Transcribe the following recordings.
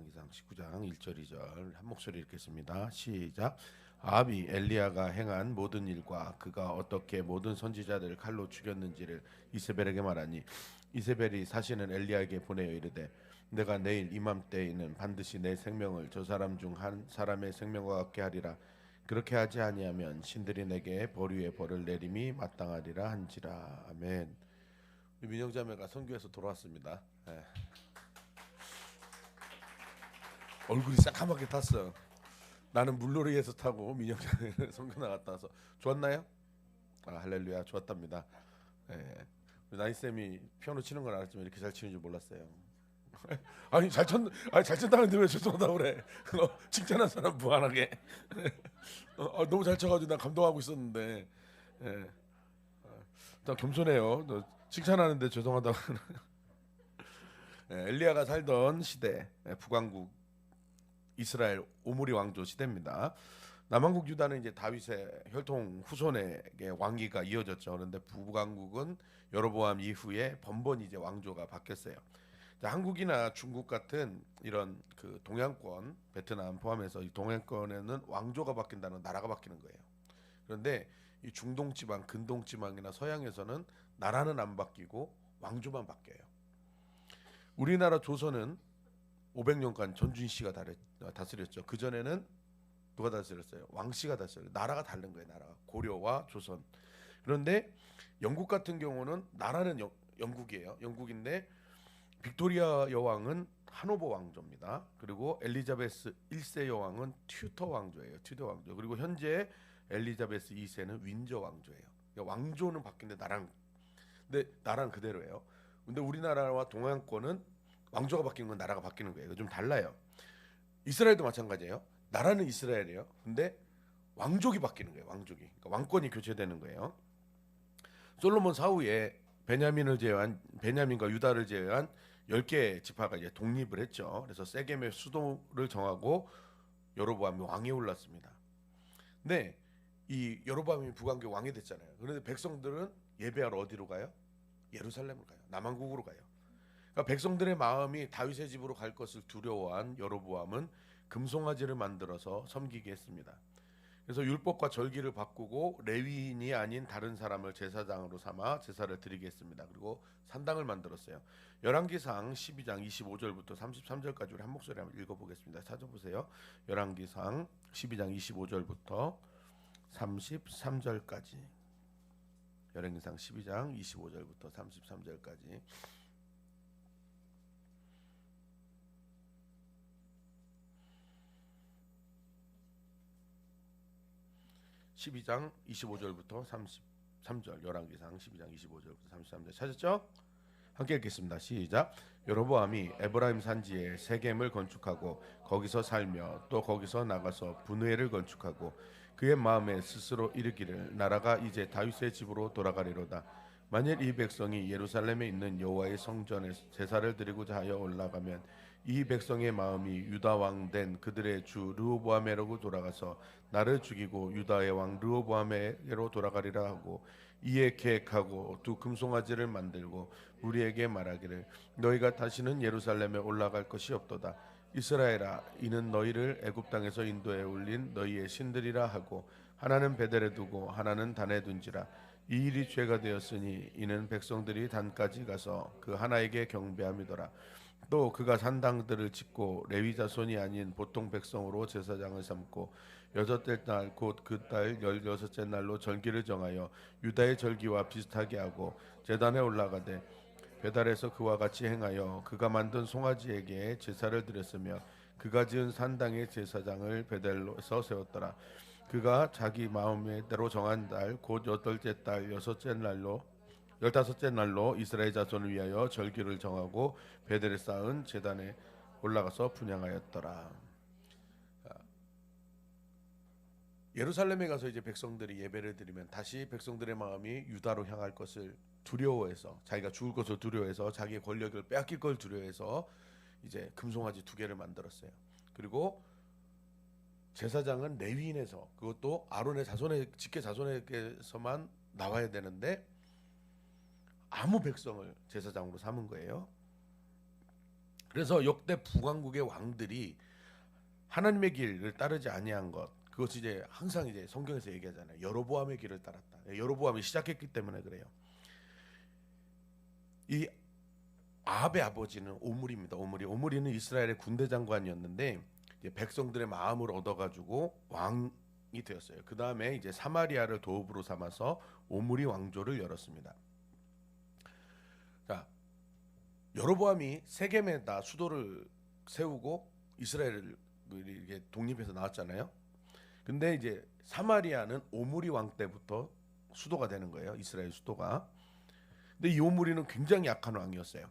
열왕기상 19장 1절 2절 한 목소리 읽겠습니다. 시작. 아합이 엘리야가 행한 모든 일과 그가 어떻게 모든 선지자들을 칼로 죽였는지를 이세벨에게 말하니 이세벨이 사시는 엘리야에게 보내어 이르되 내가 내일 이맘때에는 반드시 내 생명을 저 사람 중 한 사람의 생명과 같게 하리라. 그렇게 하지 아니하면 신들이 내게 벌 위에 벌을 내림이 마땅하리라 한지라. 아멘. 우리 민영자매가 선교에서 돌아왔습니다. 예. 얼굴이 새까맣게 탔어. 나는 물놀이에서 타고 민영자매는 선교 나갔다 와서 좋았나요? 아, 할렐루야, 좋았답니다. 예. 우리 나인쌤이 피아노 치는 건 알았지만 이렇게 잘 치는 줄 몰랐어요. 아니 잘 쳤다는데 왜 죄송하다고 그래? 칭찬한 사람 무한하게. 너무 잘 쳐가지고 나 감동하고 있었는데. 예. 나 겸손해요. 칭찬하는데 죄송하다고. 예, 엘리야가 살던 시대, 북왕국 이스라엘 오므리 왕조 시대입니다. 남왕국 유다는 이제 다윗의 혈통 후손에게 왕위가 이어졌죠. 그런데 북왕국은 여로보암 이후에 번번이 이제 왕조가 바뀌었어요. 자, 한국이나 중국 같은 이런 그 동양권, 베트남 포함해서 이 동양권에는 왕조가 바뀐다는 나라가 바뀌는 거예요. 그런데 이 중동 지방, 근동 지방이나 서양에서는 나라는 안 바뀌고 왕조만 바뀌어요. 우리나라 조선은 500년간 전준 씨가 다스렸죠. 그 전에는 누가 다스렸어요? 왕 씨가 다스렸어요. 나라가 다른 거예요. 나라가 고려와 조선. 그런데 영국 같은 경우는 나라는 영국이에요. 영국인데 빅토리아 여왕은 하노버 왕조입니다. 그리고 엘리자베스 1세 여왕은 튜터 왕조예요. 튜터 왕조. 그리고 현재 엘리자베스 2세는 윈저 왕조예요. 그러니까 왕조는 바뀐데 나라는 그대로예요. 근데 우리나라와 동양권은 왕조가 바뀌는 건 나라가 바뀌는 거예요. 좀 달라요. 이스라엘도 마찬가지예요. 나라는 이스라엘이에요. 근데 왕족이 바뀌는 거예요. 왕족이. 그러니까 왕권이 교체되는 거예요. 솔로몬 사후에 베냐민과 유다를 제외한 10개 지파가 이제 독립을 했죠. 그래서 세겜의 수도를 정하고 여로보암이 왕에 올랐습니다. 근데 이 여로보암이 북왕국 왕이 됐잖아요. 그런데 백성들은 예배하러 어디로 가요? 예루살렘으로 가요. 남왕국으로 가요. 그러니까 백성들의 마음이 다윗의 집으로 갈 것을 두려워한 여로보암은 금송아지를 만들어서 섬기게 했습니다. 그래서 율법과 절기를 바꾸고 레위인이 아닌 다른 사람을 제사장으로 삼아 제사를 드리게 했습니다. 그리고 산당을 만들었어요. 열왕기상 12장 25절부터 33절까지 우리 한 목소리 한번 읽어보겠습니다. 찾아보세요. 열왕기상 12장 25절부터 33절까지. 열왕기상 12장 25절부터 33절까지. 12장 25절부터 33절. 열왕기상 12장 25절부터 33절 찾았죠? 함께 읽겠습니다. 시작. 여로보암이 에브라임 산지에 세겜을 건축하고 거기서 살며 또 거기서 나가서 분회를 건축하고 그의 마음에 스스로 이르기를 나라가 이제 다윗의 집으로 돌아가리로다. 만일 이 백성이 예루살렘에 있는 여호와의 성전에 제사를 드리고자 하여 올라가면 이 백성의 마음이 유다 왕 된 그들의 주 르호보암에로 돌아가서 나를 죽이고 유다의 왕 르호보암에게로 돌아가리라 하고 이에 계획하고 두 금송아지를 만들고 우리에게 말하기를 너희가 다시는 예루살렘에 올라갈 것이 없도다. 이스라엘아, 이는 너희를 애굽 땅에서 인도해 올린 너희의 신들이라 하고 하나는 베델에 두고 하나는 단에 둔지라. 이 일이 죄가 되었으니 이는 백성들이 단까지 가서 그 하나에게 경배함이더라. 또 그가 산당들을 짓고 레위 자손이 아닌 보통 백성으로 제사장을 삼고 여섯째 날 곧 그 달 16째 날로 절기를 정하여 유다의 절기와 비슷하게 하고 제단에 올라가되 베달에서 그와 같이 행하여 그가 만든 송아지에게 제사를 드렸으며 그가 지은 산당의 제사장을 베델로서 세웠더라. 그가 자기 마음대로 정한 달 곧 여덟째 달 여섯째 날로 15째 날로 이스라엘 자손을 위하여 절기를 정하고 베델에 쌓은 제단에 올라가서 분향하였더라. 예루살렘에 가서 이제 백성들이 예배를 드리면 다시 백성들의 마음이 유다로 향할 것을 두려워해서 자기가 죽을 것을 두려워해서 자기의 권력을 빼앗길 걸 두려워해서 이제 금송아지 2개를 만들었어요. 그리고 제사장은 레위인에서 그것도 아론의 자손의 직계 자손에게서만 나와야 되는데 아무 백성을 제사장으로 삼은 거예요. 그래서 역대 북왕국의 왕들이 하나님의 길을 따르지 아니한 것, 그것이 이제 항상 이제 성경에서 얘기하잖아요. 여로보암의 길을 따랐다. 여로보암이 시작했기 때문에 그래요. 이 아합의 아버지는 오므리입니다. 오므리는 이스라엘의 군대 장관이었는데 이제 백성들의 마음을 얻어가지고 왕이 되었어요. 그 다음에 이제 사마리아를 도읍으로 삼아서 오므리 왕조를 열었습니다. 자, 여로보암이 세겜에다 수도를 세우고 이스라엘을 이렇게 독립해서 나왔잖아요. 근데 이제 사마리아는 오므리 왕 때부터 수도가 되는 거예요. 이스라엘 수도가. 근데 이 오므리는 굉장히 약한 왕이었어요.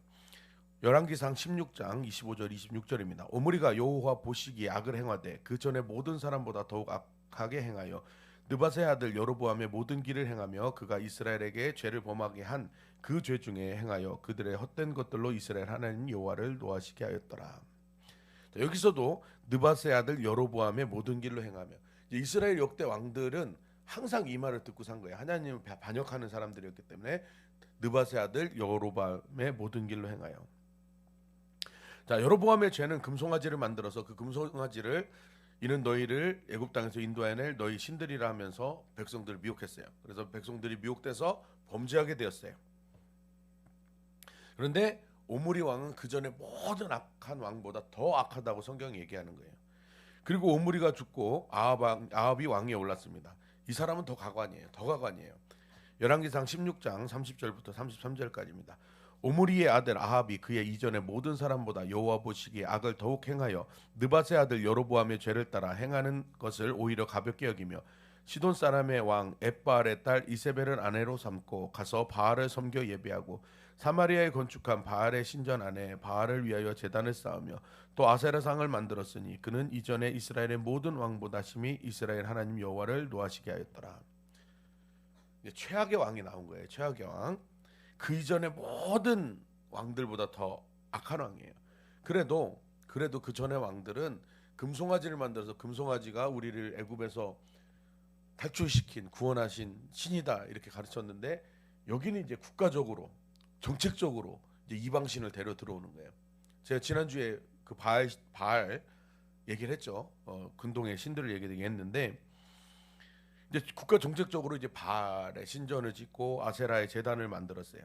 열왕기상 16장 25절 26절입니다. 오므리가 여호와 보시기에 악을 행하되 그 전에 모든 사람보다 더욱 악하게 행하여 느바세 아들 여로보암의 모든 길을 행하며 그가 이스라엘에게 죄를 범하게 한 그 죄 중에 행하여 그들의 헛된 것들로 이스라엘 하나님 여호와를 노하시게 하였더라. 자, 여기서도 느바세 아들 여로보암의 모든 길로 행하며, 이스라엘 역대 왕들은 항상 이 말을 듣고 산 거예요. 하나님을 반역하는 사람들이었기 때문에 느바세 아들 여로보암의 모든 길로 행하여. 자, 여로보암의 죄는 금송아지를 만들어서 그 금송아지를 이는 너희를 애굽 땅에서 인도해낼 너희 신들이라 하면서 백성들을 미혹했어요. 그래서 백성들이 미혹돼서 범죄하게 되었어요. 그런데 오므리 왕은 그 전에 모든 악한 왕보다 더 악하다고 성경이 얘기하는 거예요. 그리고 오므리가 죽고 아합이 왕위에 올랐습니다. 이 사람은 더 가관이에요. 열왕기상 16장 30절부터 33절까지입니다. 오므리의 아들 아합이 그의 이전의 모든 사람보다 여호와 보시기에 악을 더욱 행하여 느바세 아들 여로보암의 죄를 따라 행하는 것을 오히려 가볍게 여기며 시돈 사람의 왕 엣바알의 딸 이세벨을 아내로 삼고 가서 바알을 섬겨 예배하고 사마리아에 건축한 바알의 신전 안에 바알을 위하여 제단을 쌓으며 또 아세라상을 만들었으니 그는 이전에 이스라엘의 모든 왕보다 심히 이스라엘 하나님 여호와를 노하시게 하였더라. 최악의 왕이 나온 거예요. 최악의 왕. 그 이전의 모든 왕들보다 더 악한 왕이에요. 그래도 그 전의 왕들은 금송아지를 만들어서 금송아지가 우리를 애굽에서 탈출시킨 구원하신 신이다 이렇게 가르쳤는데, 여기는 이제 국가적으로 정책적으로 이제 이방신을 데려 들어오는 거예요. 제가 지난주에 그 바알 얘기를 했죠. 근동의 신들을 얘기했는데, 이제 국가 정책적으로 이제 바알의 신전을 짓고 아세라의 제단을 만들었어요.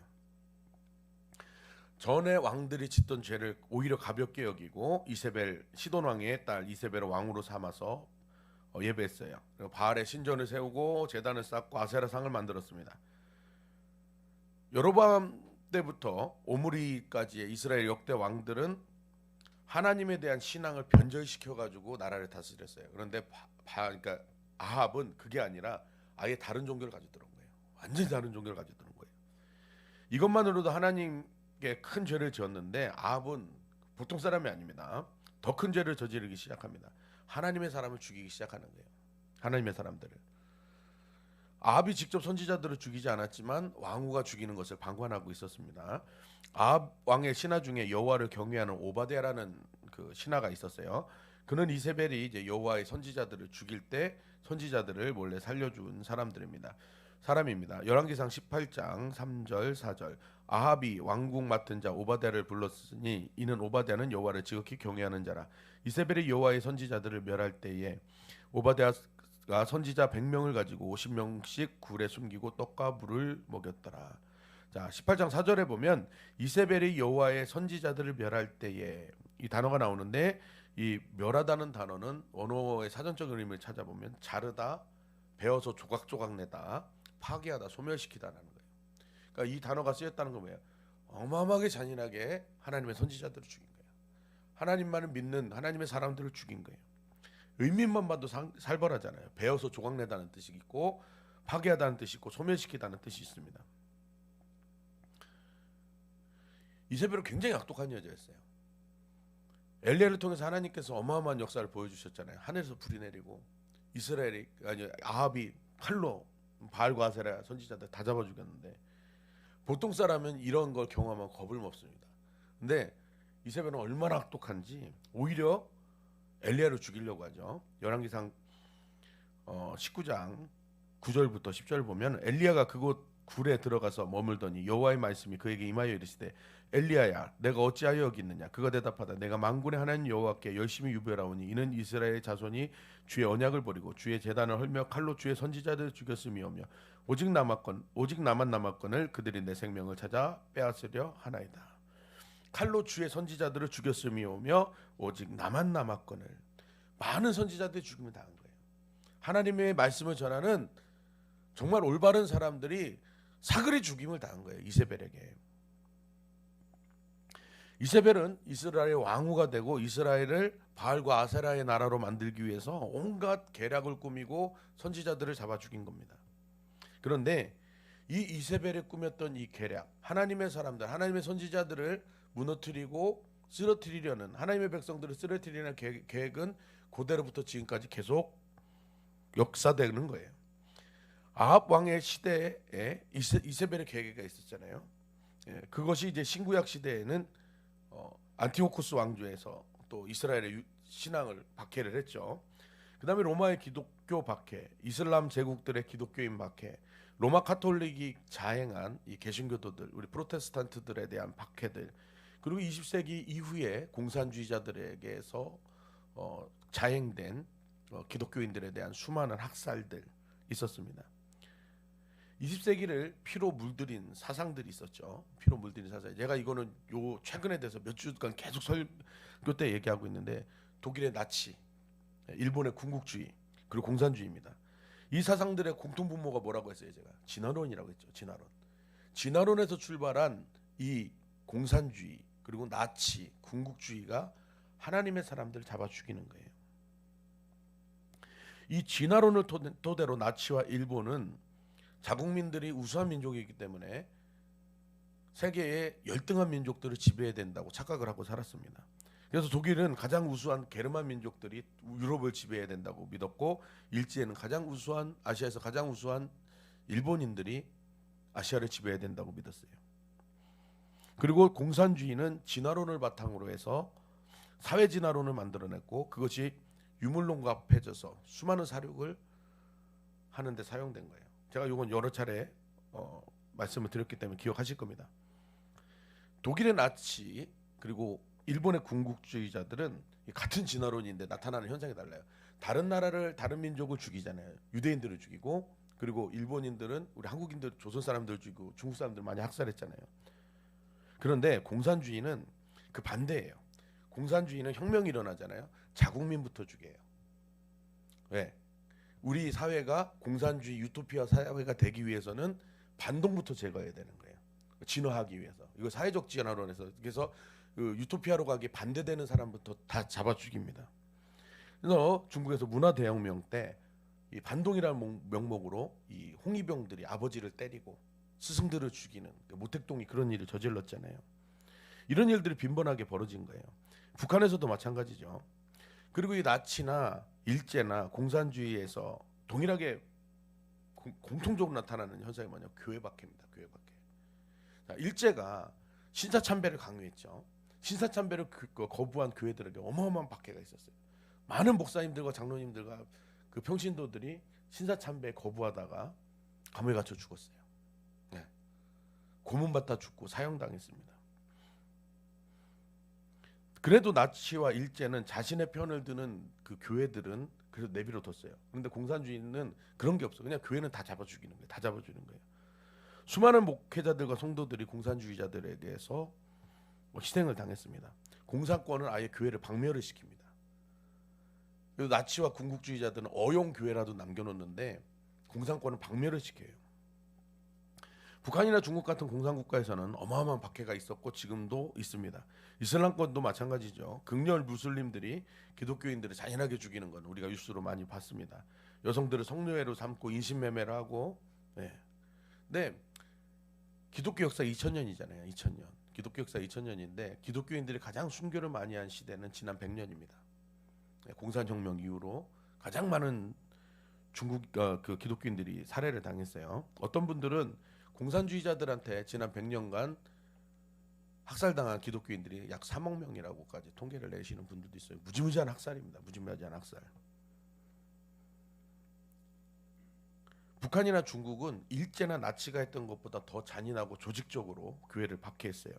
전에 왕들이 짓던 죄를 오히려 가볍게 여기고 이세벨 시돈 왕의 딸 이세벨을 왕으로 삼아서 예배했어요. 그리고 바알의 신전을 세우고 제단을 쌓고 아세라상을 만들었습니다. 여로보암 때부터 오므리까지의 이스라엘 역대 왕들은 하나님에 대한 신앙을 변절시켜 가지고 나라를 다스렸어요. 그런데 그러니까 아합은 그게 아니라 아예 다른 종교를 가지고 들어온 거예요. 완전히 다른 종교를 가지고 들어온 거예요. 이것만으로도 하나님께 큰 죄를 지었는데 아합은 보통 사람이 아닙니다. 더 큰 죄를 저지르기 시작합니다. 하나님의 사람을 죽이기 시작하는 거예요. 하나님의 사람들을. 아합이 직접 선지자들을 죽이지 않았지만 왕후가 죽이는 것을 방관하고 있었습니다. 아합 왕의 신하 중에 여호와를 경외하는 오바댜라는 그 신하가 있었어요. 그는 이세벨이 이제 여호와의 선지자들을 죽일 때 선지자들을 몰래 살려준 사람입니다. 열왕기상 18장 3절 4절 아합이 왕궁 맡은 자 오바댜를 불렀으니 이는 오바댜는 여호와를 지극히 경외하는 자라. 이세벨이 여호와의 선지자들을 멸할 때에 오바댜가 선지자 100명을 가지고 50명씩 굴에 숨기고 떡과 물을 먹였더라. 자, 18장 4절에 보면 이세벨이 여호와의 선지자들을 멸할 때에 이 단어가 나오는데, 이 멸하다는 단어는 원어의 사전적 의미를 찾아보면 자르다, 베어서 조각조각 내다, 파괴하다, 소멸시키다라는 거예요. 그러니까 이 단어가 쓰였다는 건 뭐예요? 어마어마하게 잔인하게 하나님의 선지자들을 죽인 거예요. 하나님만을 믿는 하나님의 사람들을 죽인 거예요. 의미만 봐도 살벌하잖아요. 베어서 조각내다는 뜻이 있고 파괴하다는 뜻이 있고 소멸시키다는 뜻이 있습니다. 이세벨은 굉장히 악독한 여자였어요. 엘리야를 통해서 하나님께서 어마어마한 역사를 보여주셨잖아요. 하늘에서 불이 내리고 아합이 칼로 바알과 아세라 선지자들 다 잡아 죽였는데, 보통 사람은 이런 걸 경험하면 겁을 먹습니다. 근데 이세벨은 얼마나 악독한지 오히려 엘리야를 죽이려고 하죠. 열왕기상 19장 9절부터 10절 보면 엘리야가 그곳 굴에 들어가서 머물더니 여호와의 말씀이 그에게 임하여 이르시되 엘리야야 내가 어찌하여 여기 있느냐. 그가 대답하다 내가 만군의 하나님 여호와께 열심히 유별하오니 이는 이스라엘의 자손이 주의 언약을 버리고 주의 제단을 헐며 칼로 주의 선지자들을 죽였음이오며 오직 나만 남았건을 그들이 내 생명을 찾아 빼앗으려 하나이다. 칼로 주의 선지자들을 죽였음이오며 오직 나만 남았건을. 많은 선지자들이 죽임을 당한 거예요. 하나님의 말씀을 전하는 정말 올바른 사람들이 사그리 죽임을 당한 거예요. 이세벨에게. 이세벨은 이스라엘의 왕후가 되고 이스라엘을 바알과 아세라의 나라로 만들기 위해서 온갖 계략을 꾸미고 선지자들을 잡아 죽인 겁니다. 그런데 이 이세벨이 꾸몄던 이 계략, 하나님의 사람들, 하나님의 선지자들을 무너뜨리고 쓰러뜨리려는, 하나님의 백성들을 쓰러뜨리려는 계획은 그대로부터 지금까지 계속 역사되는 거예요. 아합 왕의 시대에 이세벨의 계획이 있었잖아요. 그것이 이제 신구약 시대에는 안티오코스 왕조에서 또 이스라엘의 신앙을 박해를 했죠. 그다음에 로마의 기독교 박해, 이슬람 제국들의 기독교인 박해, 로마 카톨릭이 자행한 이 개신교도들, 우리 프로테스탄트들에 대한 박해들, 그리고 20세기 이후에 공산주의자들에게서 자행된 기독교인들에 대한 수많은 학살들 있었습니다. 20세기를 피로 물들인 사상들이 있었죠. 피로 물들인 사상. 제가 이거는 요 최근에 대해서 몇 주간 계속 설교 때 얘기하고 있는데 독일의 나치, 일본의 군국주의, 그리고 공산주의입니다. 이 사상들의 공통분모가 뭐라고 했어요? 제가 진화론이라고 했죠. 진화론에서 출발한 이 공산주의 그리고 나치, 군국주의가 하나님의 사람들을 잡아 죽이는 거예요. 이 진화론을 토대로 나치와 일본은 자국민들이 우수한 민족이기 때문에 세계의 열등한 민족들을 지배해야 된다고 착각을 하고 살았습니다. 그래서 독일은 가장 우수한 게르만 민족들이 유럽을 지배해야 된다고 믿었고, 일제에는 아시아에서 가장 우수한 일본인들이 아시아를 지배해야 된다고 믿었어요. 그리고 공산주의는 진화론을 바탕으로 해서 사회 진화론을 만들어냈고, 그것이 유물론과 합해져서 수많은 사륙을 하는데 사용된 거예요. 제가 이건 여러 차례 말씀을 드렸기 때문에 기억하실 겁니다. 독일의 나치 그리고 일본의 군국주의자들은 같은 진화론인데 나타나는 현상이 달라요. 다른 나라를, 다른 민족을 죽이잖아요. 유대인들을 죽이고, 그리고 일본인들은 우리 한국인들, 조선 사람들 죽이고 중국 사람들 많이 학살했잖아요. 그런데 공산주의는 그 반대예요. 공산주의는 혁명이 일어나잖아요. 자국민부터 죽여요. 왜? 우리 사회가 공산주의 유토피아 사회가 되기 위해서는 반동부터 제거해야 되는 거예요. 진화하기 위해서. 이거 사회적 진화론에서. 그래서 그 유토피아로 가기 반대되는 사람부터 다 잡아 죽입니다. 그래서 중국에서 문화대혁명 때 이 반동이라는 명목으로 이 홍위병들이 아버지를 때리고 스승들을 죽이는, 모택동이 그런 일을 저질렀잖아요. 이런 일들이 빈번하게 벌어진 거예요. 북한에서도 마찬가지죠. 그리고 이 나치나 일제나 공산주의에서 동일하게 공통적으로 나타나는 현상이 뭐냐? 교회 박해입니다. 교회 박해. 자, 일제가 신사참배를 강요했죠. 신사참배를 거부한 교회들에게 어마어마한 박해가 있었어요. 많은 목사님들과 장로님들과 그 평신도들이 신사참배 거부하다가 감옥에 갇혀 죽었어요. 네. 고문받다 죽고 사형당했습니다. 그래도 나치와 일제는 자신의 편을 드는 그 교회들은 그래서 내버려 뒀어요. 그런데 공산주의는 그런 게 없어. 그냥 교회는 다 잡아 죽이는 거예요. 다 잡아 주는 거예요. 수많은 목회자들과 성도들이 공산주의자들에게서 희생을 당했습니다. 공산권은 아예 교회를 박멸을 시킵니다. 그리고 나치와 군국주의자들은 어용 교회라도 남겨놓는데 공산권은 박멸을 시켜요. 북한이나 중국 같은 공산국가에서는 어마어마한 박해가 있었고 지금도 있습니다. 이슬람권도 마찬가지죠. 극렬 무슬림들이 기독교인들을 잔인하게 죽이는 건 우리가 뉴스로 많이 봤습니다. 여성들을 성노예로 삼고 인신매매를 하고. 네. 근데 기독교 역사 2000년이잖아요. 2000년. 기독교 역사 2000년인데 기독교인들이 가장 순교를 많이 한 시대는 지난 100년입니다. 공산혁명 이후로 가장 많은 중국 그 기독교인들이 살해를 당했어요. 어떤 분들은 공산주의자들한테 지난 100년간 학살당한 기독교인들이 약 3억 명이라고까지 통계를 내시는 분들도 있어요. 무지무지한 학살입니다. 무지무지한 학살. 북한이나 중국은 일제나 나치가 했던 것보다 더 잔인하고 조직적으로 교회를 박해했어요.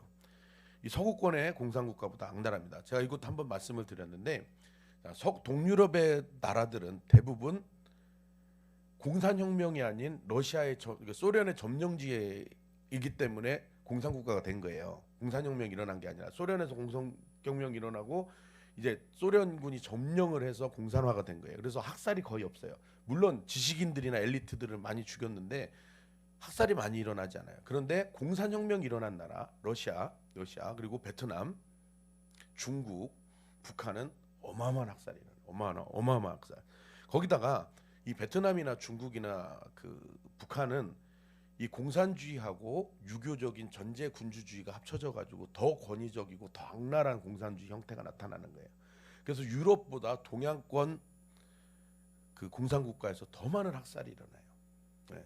이 서구권의 공산국가보다 악랄합니다. 제가 이것도 한번 말씀을 드렸는데 동유럽의 나라들은 대부분 공산혁명이 아닌 소련의 점령지이기 때문에 공산국가가 된 거예요. 공산혁명이 일어난 게 아니라 소련에서 공산혁명이 일어나고 이제 소련군이 점령을 해서 공산화가 된 거예요. 그래서 학살이 거의 없어요. 물론 지식인들이나 엘리트들을 많이 죽였는데 학살이 많이 일어나지 않아요. 그런데 공산혁명이 일어난 나라 러시아 그리고 베트남, 중국, 북한은 어마어마한 학살이 일어나요. 어마어마한 학살. 거기다가 이 베트남이나 중국이나 그 북한은 이 공산주의하고 유교적인 전제 군주주의가 합쳐져 가지고 더 권위적이고 더 악랄한 공산주의 형태가 나타나는 거예요. 그래서 유럽보다 동양권 그 공산국가에서 더 많은 학살이 일어나요. 네.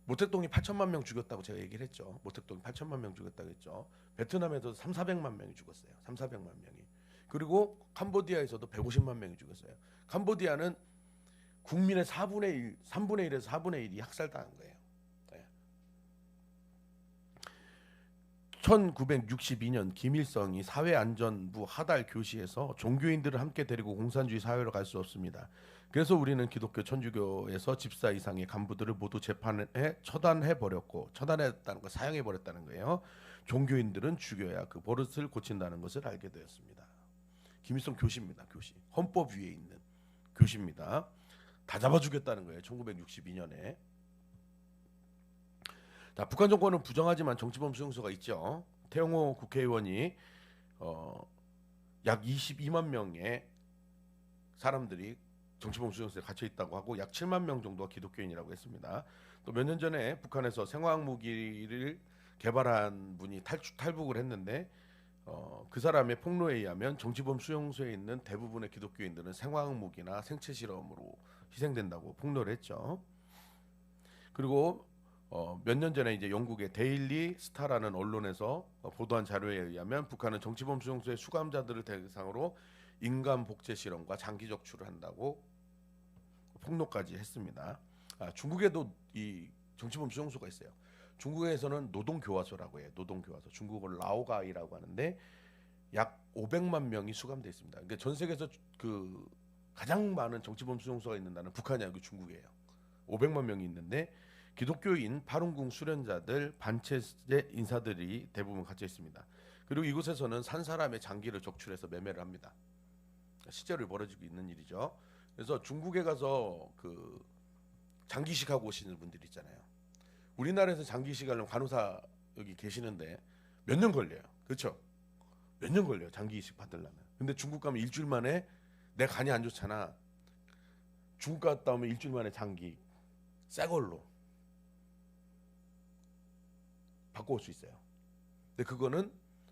모택동이 8천만 명 죽였다고 제가 얘기를 했죠. 모택동이 8천만 명 죽였다고 했죠. 베트남에도 3,400만 명이 죽었어요. 3,400만 명이. 그리고 캄보디아에서도 150만 명이 죽었어요. 캄보디아는 국민의 4분의 1, 3분의 1에서 4분의 1이 학살당한 거예요. 1962년 김일성이 사회안전부 하달 교시에서 종교인들을 함께 데리고 공산주의 사회로 갈 수 없습니다. 그래서 우리는 기독교 천주교에서 집사 이상의 간부들을 모두 재판에 처단했다는 거, 사형해 버렸다는 거예요. 종교인들은 죽여야 그 버릇을 고친다는 것을 알게 되었습니다. 김일성 교시입니다. 교시. 헌법 위에 있는 교시입니다. 다 잡아 죽였다는 거예요. 1962년에. 자, 북한 정권은 부정하지만 정치범 수용소가 있죠. 태영호 국회의원이 약 22만 명의 사람들이 정치범 수용소에 갇혀 있다고 하고 약 7만 명 정도가 기독교인이라고 했습니다. 또 몇 년 전에 북한에서 생화학 무기를 개발한 분이 탈북을 했는데 그 사람의 폭로에 의하면 정치범 수용소에 있는 대부분의 기독교인들은 생화학 무기나 생체 실험으로 희생된다고 폭로를 했죠. 그리고 몇 년 전에 이제 영국의 데일리 스타라는 언론에서 보도한 자료에 의하면 북한은 정치범 수용소의 수감자들을 대상으로 인간 복제 실험과 장기 적출을 한다고 폭로까지 했습니다. 중국에도 이 정치범 수용소가 있어요. 중국에서는 노동교화소라고 해요. 노동교화소. 중국어로 라오가이라고 하는데 약 500만 명이 수감되어 있습니다. 그러니까 전 세계에서 그 가장 많은 정치범 수용소가 있는 나라는 북한이 아니고 중국이에요. 500만 명이 있는데 기독교인, 파룬궁 수련자들, 반체제 인사들이 대부분 갇혀 있습니다. 그리고 이곳에서는 산 사람의 장기를 적출해서 매매를 합니다. 실제로 벌어지고 있는 일이죠. 그래서 중국에 가서 그 장기식 하고 오시는 분들 있잖아요. 우리나라에서 장기식 하려면 간호사 여기 계시는데 몇 년 걸려요. 그렇죠? 몇 년 걸려요. 장기식 받으려면. 근데 중국 가면 일주일 만에 내 간이 안 좋잖아. 중국 갔다 오면 일주일 만에 장기 새 걸로 바꿔올 수 있어요. 근데 그거는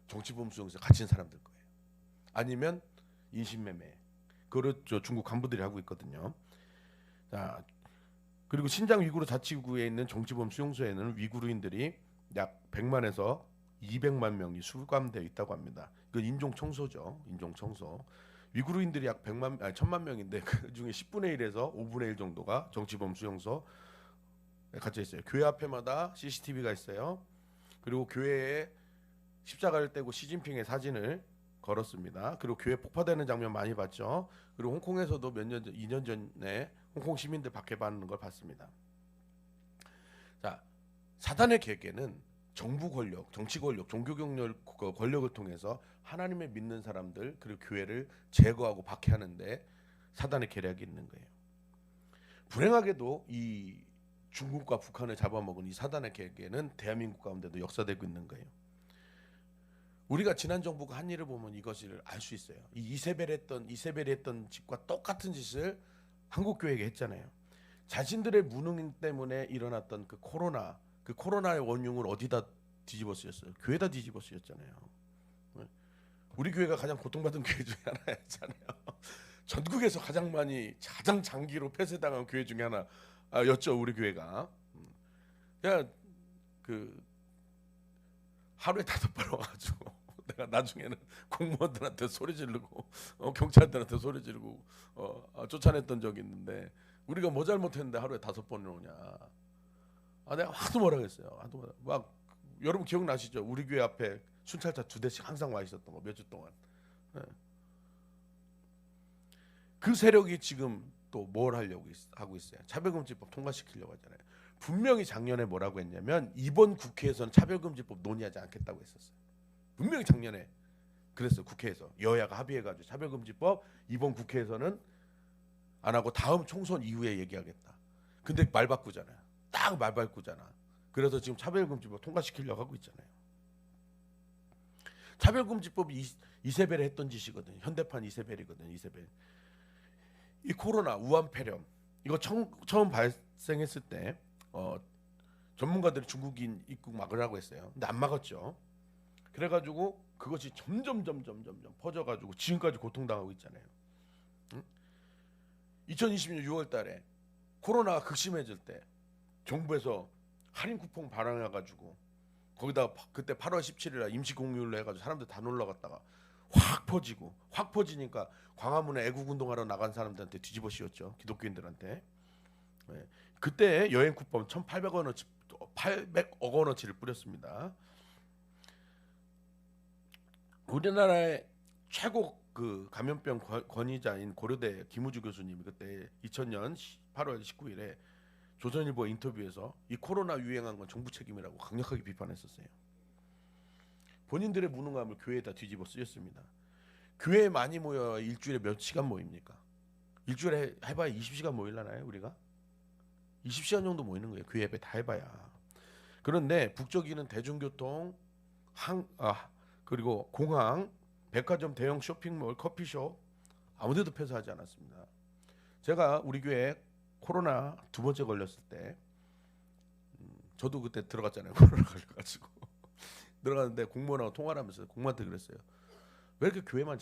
정치범 수용소에 갇힌 사람들 거예요. 아니면 인신매매. 그렇죠. 중국 간부들이 하고 있거든요. 자, 그리고 신장 위구르 자치구에 있는 정치범 수용소에는 위구르인들이 약 100만에서 200만 명이 수감되어 있다고 합니다. 이건 인종 청소죠. 인종 청소. 위구르인들이 약 1000만 명인데 그 중에 10분의 1에서 5분의 1 정도가 정치범 수용소에 갇혀 있어요. 교회 앞에마다 CCTV가 있어요. 그리고 교회에 십자가를 떼고 시진핑의 사진을 걸었습니다. 그리고 교회 폭파되는 장면 많이 봤죠. 그리고 홍콩에서도 2년 전에 홍콩 시민들 박해받는 걸 봤습니다. 자, 사단의 계계는 정부 권력, 정치 권력, 종교 권력을 통해서 하나님을 믿는 사람들 그리고 교회를 제거하고 박해하는데 사단의 계략이 있는 거예요. 불행하게도 이 중국과 북한을 잡아먹은 이 사단의 계계는 대한민국 가운데도 역사되고 있는 거예요. 우리가 지난 정부가 한 일을 보면 이것을 알 수 있어요. 이 이세벨이 했던 짓과 똑같은 짓을 한국 교회가 했잖아요. 자신들의 무능 때문에 일어났던 그 코로나의 원흉을 어디다 뒤집어 쓰였어요? 교회다 뒤집어 쓰였잖아요. 우리 교회가 가장 고통받은 교회 중에 하나였잖아요. 전국에서 가장 장기로 폐쇄당한 교회 중에 하나였죠. 우리 교회가. 그냥 그 하루에 5번 와가지고 내가 나중에는 공무원들한테 소리 지르고 경찰들한테 소리 지르고 쫓아냈던 적이 있는데 우리가 뭐 잘못했는데 하루에 5번을 오냐. 내가 하도 뭐라 그랬어요. 막 여러분 기억나시죠? 우리 교회 앞에 순찰차 2대씩 항상 와 있었던 거 몇 주 동안. 예. 그 세력이 지금 또 뭘 하고 있어요? 차별금지법 통과시키려고 하잖아요. 분명히 작년에 뭐라고 했냐면 이번 국회에서는 차별금지법 논의하지 않겠다고 했었어요. 분명히 작년에 그랬어요. 국회에서 여야가 합의해가지고 차별금지법 이번 국회에서는 안 하고 다음 총선 이후에 얘기하겠다. 근데 말 바꾸잖아요. 딱 말 바꾸잖아. 그래서 지금 차별금지법 통과시키려고 하고 있잖아요. 차별금지법이 이세벨이 했던 짓이거든요. 현대판 이세벨이거든요. 이세벨. 이 코로나 우한폐렴 이거 처음 발생했을 때 전문가들이 중국인 입국 막으라고 했어요. 근데 안 막았죠. 그래가지고 그것이 점점 퍼져가지고 지금까지 고통당하고 있잖아요. 응? 2020년 6월달에 코로나가 극심해질 때 정부에서 할인 쿠폰 발행해가지고 거기다 그때 8월 17일날 임시 공휴일로 해가지고 사람들 다 놀러 갔다가 확 퍼지니까 광화문에 애국운동하러 나간 사람들한테 뒤집어 씌웠죠. 기독교인들한테. 네. 그때 여행 쿠폰 800억 원어치를 뿌렸습니다. 우리나라의 최고 그 감염병 권위자인 고려대 김우주 교수님이 그때 2000년 8월 19일에 조선일보 인터뷰에서 이 코로나 유행한 건 정부 책임이라고 강력하게 비판했었어요. 본인들의 무능함을 교회에다 뒤집어 쓰였습니다. 교회에 많이 모여 일주일에 몇 시간 모입니까? 일주일에 해봐야 20시간 모일라나요 우리가? 20시간 정도 모이는 거예요. 교회 예배 다 해봐야. 그런데 북적이는 대중교통, 그리고 공항, 백화점, 대형 쇼핑몰, 커피숍 아무데도 폐쇄하지 않았습니다. 제가 우리 교회 코로나 2번째 걸렸을 때 저도 그때 들어갔잖아요. 코로나 걸려가지고 들어갔는데 공무원하고 통화를 하면서 공무원한테 그랬어요. 왜 이렇게 교회만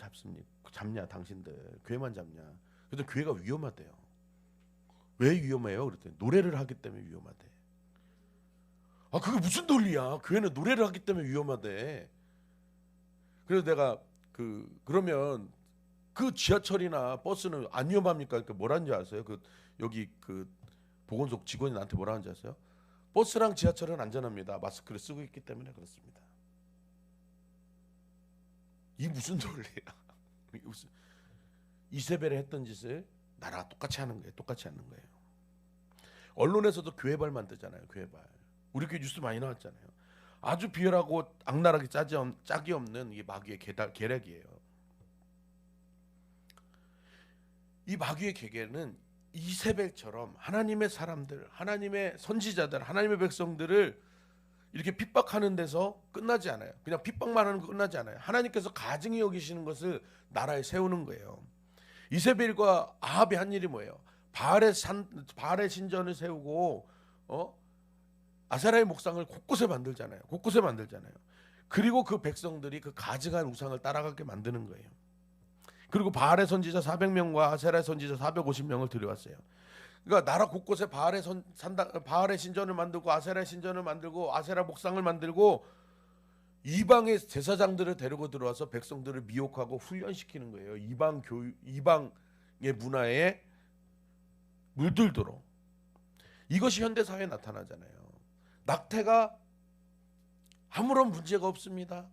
잡냐 당신들 교회만 잡냐. 그래서 교회가 위험하대요. 왜 위험해요? 그랬더니 노래를 하기 때문에 위험하대. 그게 무슨 논리야? 교회는 노래를 하기 때문에 위험하대. 그래서 내가 그러면 그 지하철이나 버스는 안 위험합니까? 그러니까 뭐라는지 아세요? 여기 보건소 직원이 나한테 뭐라 하는지 아세요? 버스랑 지하철은 안전합니다. 마스크를 쓰고 있기 때문에 그렇습니다. 이 무슨 논리야? 이세벨이 했던 짓을 나라가 똑같이 하는 거예요. 똑같이 하는 거예요. 언론에서도 교회발 만들잖아요. 교회발. 우리 교회 뉴스 많이 나왔잖아요. 아주 비열하고 악랄하게 짝이 없는 이 마귀의 계략이에요. 이 마귀의 계략은 이세벨처럼 하나님의 사람들, 하나님의 선지자들, 하나님의 백성들을 이렇게 핍박하는 데서 끝나지 않아요. 그냥 핍박만 하는 거 끝나지 않아요. 하나님께서 가증히 여기시는 것을 나라에 세우는 거예요. 이세벨과 아합이 한 일이 뭐예요? 바알의 신전을 세우고 아세라의 목상을 곳곳에 만들잖아요. 그리고 그 백성들이 그 가증한 우상을 따라가게 만드는 거예요. 그리고 바알의 선지자 400명과 아세라의 선지자 450명을 들여왔어요. 그러니까 나라 곳곳에 바알의 신전을 만들고 아세라의 신전을 만들고 아세라 목상을 만들고 이방의 제사장들을 데리고 들어와서 백성들을 미혹하고 훈련시키는 거예요. 이방의 문화에 물들도록. 이것이 현대 사회에 나타나잖아요. 낙태가 아무런 문제가 없습니다.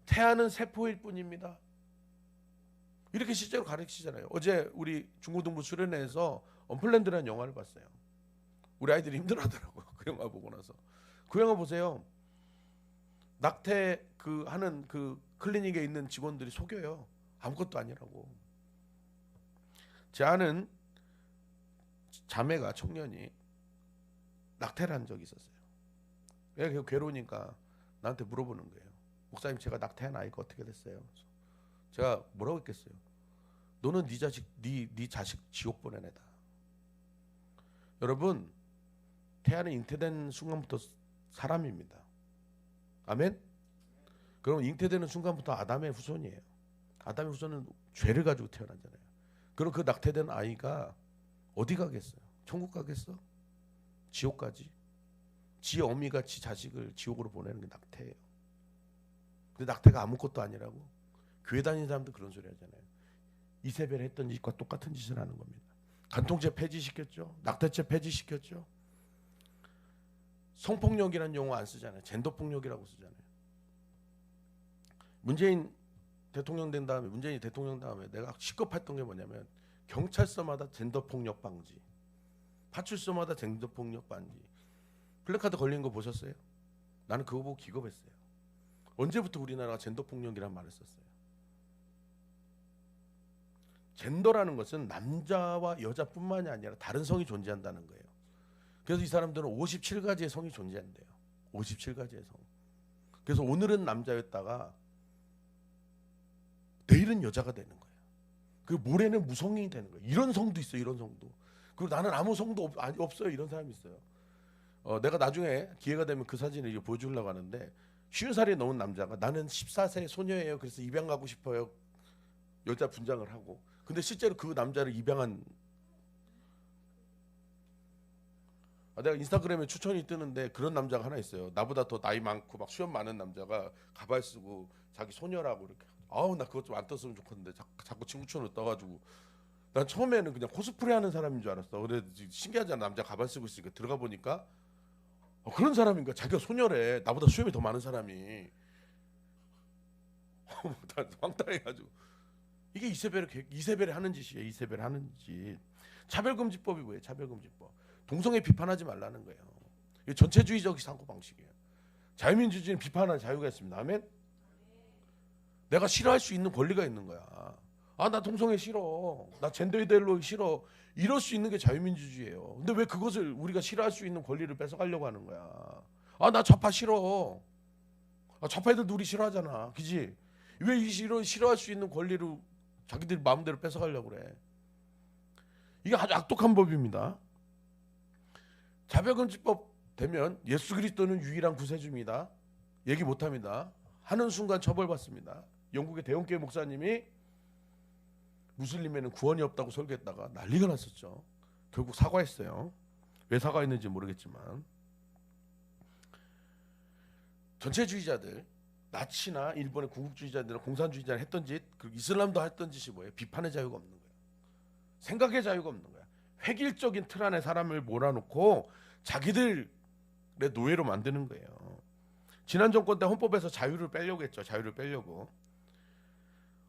태아는 세포일 뿐입니다. 이렇게 실제로 가르치잖아요. 어제 우리 중고등부 수련회에서 언플랜드라는 영화를 봤어요. 우리 아이들이 힘들어하더라고요. 그 영화 보고 나서. 그 영화 보세요. 낙태 하는 그 클리닉에 있는 직원들이 속여요. 아무것도 아니라고. 제 아는 자매가 청년이 낙태를 한 적이 있었어요. 왜 괴로우니까 나한테 물어보는 거예요. 목사님 제가 낙태한 아이가 어떻게 됐어요? 제가 뭐라고 했겠어요? 너는 네 자식 지옥 보낸 애다. 여러분 태아는 잉태된 순간부터 사람입니다. 아멘? 그럼 잉태되는 순간부터 아담의 후손이에요. 아담의 후손은 죄를 가지고 태어나잖아요. 그럼 그 낙태된 아이가 어디 가겠어요? 천국 가겠어? 지옥 가지. 지 어미가 지 자식을 지옥으로 보내는 게 낙태예요. 근데 낙태가 아무것도 아니라고. 교회 다니는 사람도 그런 소리 하잖아요. 이세벨 했던 짓과 똑같은 짓을 하는 겁니다. 간통죄 폐지시켰죠. 낙태죄 폐지시켰죠. 성폭력이라는 용어 안 쓰잖아요. 젠더폭력이라고 쓰잖아요. 문재인 대통령 다음에 내가 시급했던 게 뭐냐면 경찰서마다 젠더폭력 방지, 파출소마다 젠더폭력 방지. 플래카드 걸린 거 보셨어요? 나는 그거 보고 기겁했어요. 언제부터 우리나라가 젠더폭력이라는 말을 썼어요? 젠더라는 것은 남자와 여자뿐만이 아니라 다른 성이 존재한다는 거예요. 그래서 이 사람들은 57가지의 성이 존재한대요. 57가지의 성. 그래서 오늘은 남자였다가 내일은 여자가 되는 거예요. 그 모레는 무성인이 되는 거예요. 이런 성도 있어요. 이런 성도. 그리고 나는 아무 성도 없어요. 이런 사람이 있어요. 내가 나중에 기회가 되면 그 사진을 보여주려고 하는데 50살이 넘은 남자가 나는 14세 소녀예요. 그래서 입양 가고 싶어요. 여자 분장을 하고. 근데 실제로 그 남자를 입양한 내가 인스타그램에 추천이 뜨는데 그런 남자가 하나 있어요. 나보다 더 나이 많고 막 수염 많은 남자가 가발 쓰고 자기 소녀라고 이렇게. 아우 나 그것 좀 안 떴으면 좋겠는데 자꾸 친구 추천을 떠가지고 난 처음에는 그냥 코스프레 하는 사람인 줄 알았어. 근데 신기하잖아. 남자 가발 쓰고 있으니까 들어가 보니까 그런 사람인가. 자기가 소녀래. 나보다 수염이 더 많은 사람이. 다 황당해가지고 이게 이세벨이 하는 짓이에요. 이세벨 하는 짓. 차별금지법이 뭐예요? 차별금지법. 동성애 비판하지 말라는 거예요. 이게 전체주의적 사고방식이에요. 자유민주주의는 비판할 자유가 있습니다. 아멘? 내가 싫어할 수 있는 권리가 있는 거야. 나 동성애 싫어. 나 젠더 이데올로기 싫어. 이럴 수 있는 게 자유민주주의예요. 근데 왜 그것을 우리가 싫어할 수 있는 권리를 뺏어가려고 하는 거야. 나 좌파 싫어. 좌파 애들도 우리 싫어하잖아. 그지? 왜 이 싫어할 수 있는 권리를 자기들 마음대로 뺏어가려고 그래. 이게 아주 악독한 법입니다. 차별금지법 되면 예수 그리스도는 유일한 구세주입니다. 얘기 못합니다. 하는 순간 처벌받습니다. 영국의 대형교회 목사님이 무슬림에는 구원이 없다고 설교했다가 난리가 났었죠. 결국 사과했어요. 왜 사과했는지 모르겠지만 전체주의자들, 나치나 일본의 군국주의자들은 공산주의자를 했던 짓, 그리고 이슬람도 했던 짓이 뭐예요? 비판의 자유가 없는 거예요. 생각의 자유가 없는 거야. 획일적인 틀 안에 사람을 몰아놓고 자기들의 노예로 만드는 거예요. 지난 정권 때 헌법에서 자유를 빼려고 했죠. 자유를 빼려고.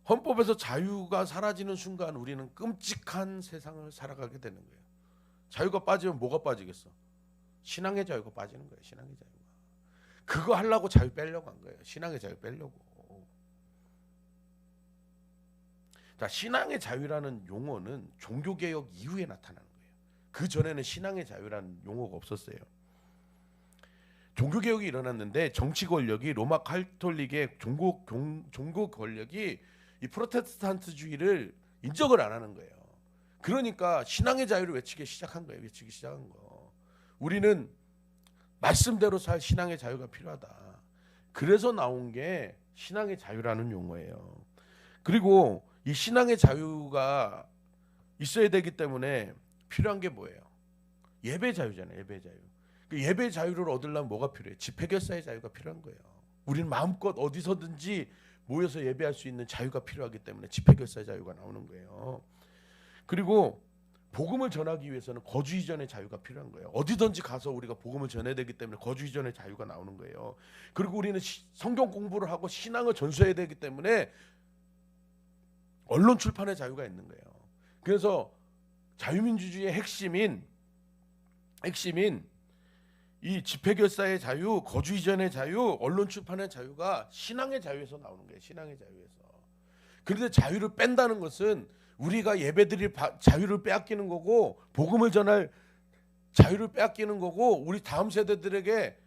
헌법에서 자유가 사라지는 순간 우리는 끔찍한 세상을 살아가게 되는 거예요. 자유가 빠지면 뭐가 빠지겠어? 신앙의 자유가 빠지는 거예요. 신앙의 자유가. 그거 하려고 자유 빼려고 한 거예요. 신앙의 자유 빼려고. 자, 신앙의 자유라는 용어는 종교개혁 이후에 나타나는 거예요. 그 전에는 신앙의 자유라는 용어가 없었어요. 종교개혁이 일어났는데 정치 권력이 로마 카톨릭의 종교 권력이 이 프로테스탄트주의를 인정을 안 하는 거예요. 그러니까 신앙의 자유를 외치기 시작한 거예요. 외치기 시작한 거. 우리는 말씀대로 살 신앙의 자유가 필요하다. 그래서 나온 게 신앙의 자유라는 용어예요. 그리고 이 신앙의 자유가 있어야 되기 때문에 필요한 게 뭐예요? 예배 자유잖아요. 예배 자유. 그 예배 자유를 얻으려면 뭐가 필요해요? 집회결사의 자유가 필요한 거예요. 우리는 마음껏 어디서든지 모여서 예배할 수 있는 자유가 필요하기 때문에 집회결사의 자유가 나오는 거예요. 그리고 복음을 전하기 위해서는 거주 이전의 자유가 필요한 거예요. 어디든지 가서 우리가 복음을 전해야 되기 때문에 거주 이전의 자유가 나오는 거예요. 그리고 우리는 성경 공부를 하고 신앙을 전수해야 되기 때문에 언론 출판의 자유가 있는 거예요. 그래서 자유민주주의의 핵심인 이 집회결사의 자유, 거주 이전의 자유, 언론 출판의 자유가 신앙의 자유에서 나오는 거예요. 신앙의 자유에서. 그런데 자유를 뺀다는 것은 우리가 예배드릴 자유를 빼앗기는 거고, 복음을 전할 자유를 빼앗기는 거고, 우리 다음 세대들에게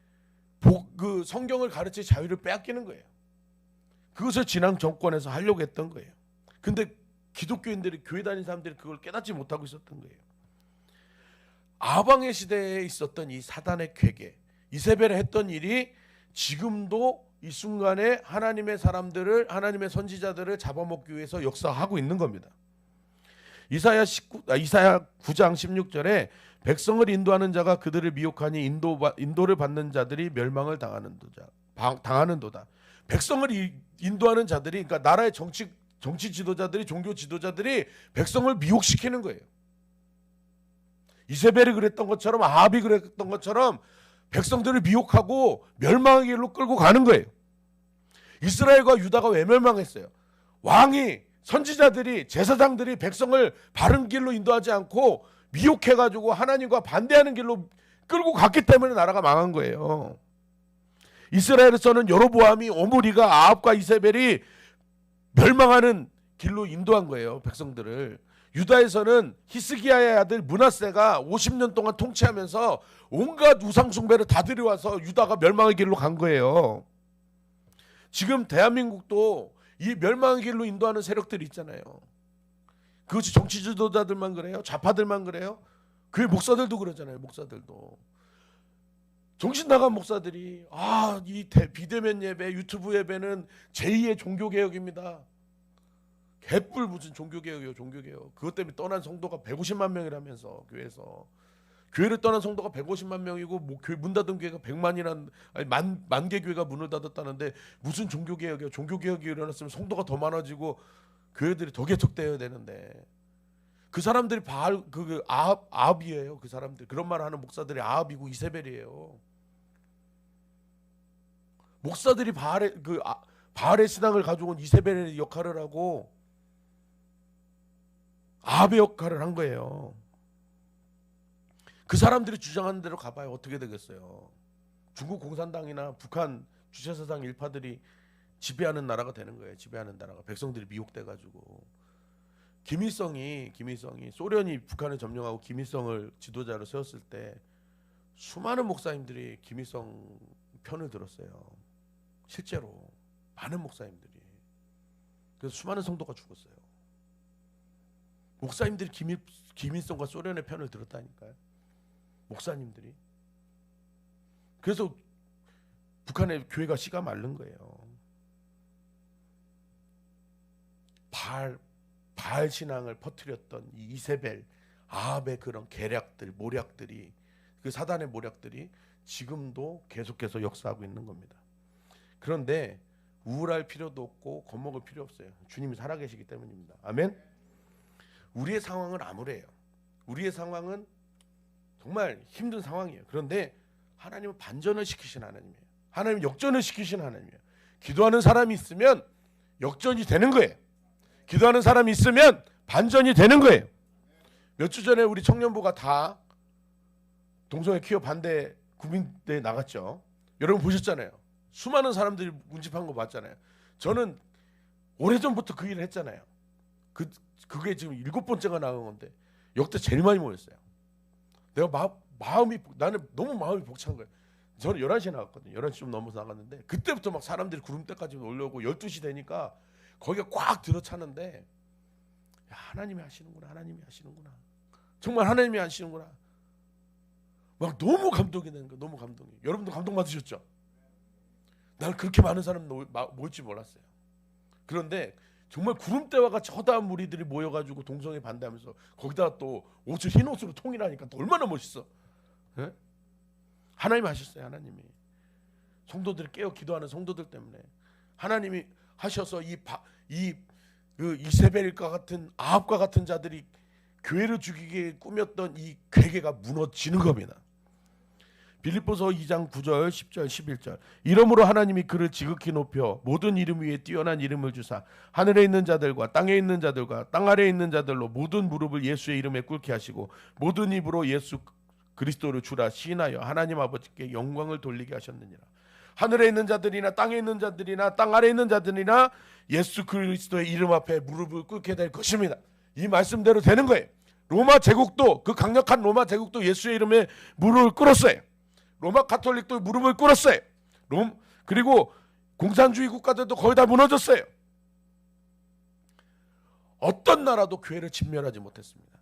그 성경을 가르칠 자유를 빼앗기는 거예요. 그것을 지난 정권에서 하려고 했던 거예요. 근데 기독교인들이, 교회 다니는 사람들이 그걸 깨닫지 못하고 있었던 거예요. 아방의 시대에 있었던 이 사단의 괴계, 이세벨이 했던 일이 지금도 이 순간에 하나님의 사람들을, 하나님의 선지자들을 잡아먹기 위해서 역사하고 있는 겁니다. 이사야 9장 16절에 백성을 인도하는 자가 그들을 미혹하니 인도를 받는 자들이 멸망을 당하는도다. 백성을 인도하는 자들이, 그러니까 나라의 정치 지도자들이, 종교 지도자들이 백성을 미혹시키는 거예요. 이세벨이 그랬던 것처럼 아합이 그랬던 것처럼 백성들을 미혹하고 멸망의 길로 끌고 가는 거예요. 이스라엘과 유다가 왜 멸망했어요? 왕이, 선지자들이, 제사장들이 백성을 바른 길로 인도하지 않고 미혹해가지고 하나님과 반대하는 길로 끌고 갔기 때문에 나라가 망한 거예요. 이스라엘에서는 여로보암이, 오므리가, 아합과 이세벨이 멸망하는 길로 인도한 거예요, 백성들을. 유다에서는 히스기야의 아들 므낫세가 50년 동안 통치하면서 온갖 우상 숭배를 다 들여와서 유다가 멸망의 길로 간 거예요. 지금 대한민국도 이 멸망의 길로 인도하는 세력들이 있잖아요. 그것이 정치 지도자들만 그래요? 좌파들만 그래요? 그 목사들도 그러잖아요. 목사들도. 정신 나간 목사들이 이 비대면 예배, 유튜브 예배는 제2의 종교개혁입니다. 개뿔 무슨 종교개혁이요, 종교개혁. 그것 때문에 떠난 성도가 150만 명이라면서, 교회에서. 교회를 떠난 성도가 150만 명이고 문 닫은 교회가 100만이란, 아니 만 개 교회가 문을 닫았다는데 무슨 종교개혁이요. 종교개혁이 일어났으면 성도가 더 많아지고 교회들이 더 개척되어야 되는데, 그 사람들이 아합이에요. 그 사람들, 그런 말 하는 목사들이 아합이고 이세벨이에요. 목사들이 바알의 신앙을 가져온 이세벨의 역할을 하고 아합의 역할을 한 거예요. 그 사람들이 주장하는 대로 가봐요. 어떻게 되겠어요? 중국 공산당이나 북한 주체사상 일파들이 지배하는 나라가 되는 거예요. 지배하는 나라가. 백성들이 미혹돼가지고. 김일성이 소련이 북한을 점령하고 김일성을 지도자로 세웠을 때 수많은 목사님들이 김일성 편을 들었어요. 실제로 많은 목사님들이. 그래서 수많은 성도가 죽었어요. 목사님들이 김일성과 소련의 편을 들었다니까요. 목사님들이. 그래서 북한의 교회가 씨가 마른 거예요. 바알 신앙을 퍼뜨렸던 이 이세벨, 아합의 그런 계략들, 모략들이, 그 사단의 모략들이 지금도 계속해서 역사하고 있는 겁니다. 그런데 우울할 필요도 없고 겁먹을 필요 없어요. 주님이 살아계시기 때문입니다. 아멘. 우리의 상황은 암울해요. 우리의 상황은 정말 힘든 상황이에요. 그런데 하나님은 반전을 시키신 하나님이에요. 하나님은 역전을 시키신 하나님이에요. 기도하는 사람이 있으면 역전이 되는 거예요. 기도하는 사람이 있으면 반전이 되는 거예요. 몇 주 전에 우리 청년부가 다 동성애 퀴어 반대 국민대회에 나갔죠. 여러분 보셨잖아요. 수많은 사람들이 운집한 거 봤잖아요. 저는 오래전부터 그 일을 했잖아요. 그게 지금 7번째가 나간 건데 역대 제일 많이 모였어요. 내가 나는 너무 마음이 벅찬 거예요. 저는 11시에 나갔거든요. 11시 좀 넘어서 나갔는데 그때부터 막 사람들이 구름대까지 올려오고 12시 되니까 거기가 꽉 들어차는데, 야, 하나님이 하시는구나. 하나님이 하시는구나. 정말 하나님이 하시는구나. 막 너무 감동이 되는 거예요. 너무 감동이. 여러분도 감동 받으셨죠? 나는 그렇게 많은 사람 모일 줄 몰랐어요. 그런데 정말 구름대와 같이 허다한 무리들이 모여가지고 동성애 반대하면서 거기다가 또 옷을 흰 옷으로 통일하니까 또 얼마나 멋있어. 네? 하나님이 하셨어요. 하나님이. 성도들이 깨어 기도하는 성도들 때문에 하나님이 하셔서 그 이세벨과 같은 아합과 같은 자들이 교회를 죽이게 꾸몄던 이 괴계가 무너지는 겁니다. 빌립보서 2장 9절 10절 11절 이러므로 하나님이 그를 지극히 높여 모든 이름 위에 뛰어난 이름을 주사 하늘에 있는 자들과 땅에 있는 자들과 땅 아래에 있는 자들로 모든 무릎을 예수의 이름에 꿇게 하시고 모든 입으로 예수 그리스도를 주라 시인하여 하나님 아버지께 영광을 돌리게 하셨느니라. 하늘에 있는 자들이나 땅에 있는 자들이나 땅 아래에 있는 자들이나 예수 그리스도의 이름 앞에 무릎을 꿇게 될 것입니다. 이 말씀대로 되는 거예요. 로마 제국도, 그 강력한 로마 제국도 예수의 이름에 무릎을 꿇었어요. 로마 가톨릭도 무릎을 꿇었어요. 그리고 공산주의 국가들도 거의 다 무너졌어요. 어떤 나라도 교회를 진멸하지 못했습니다.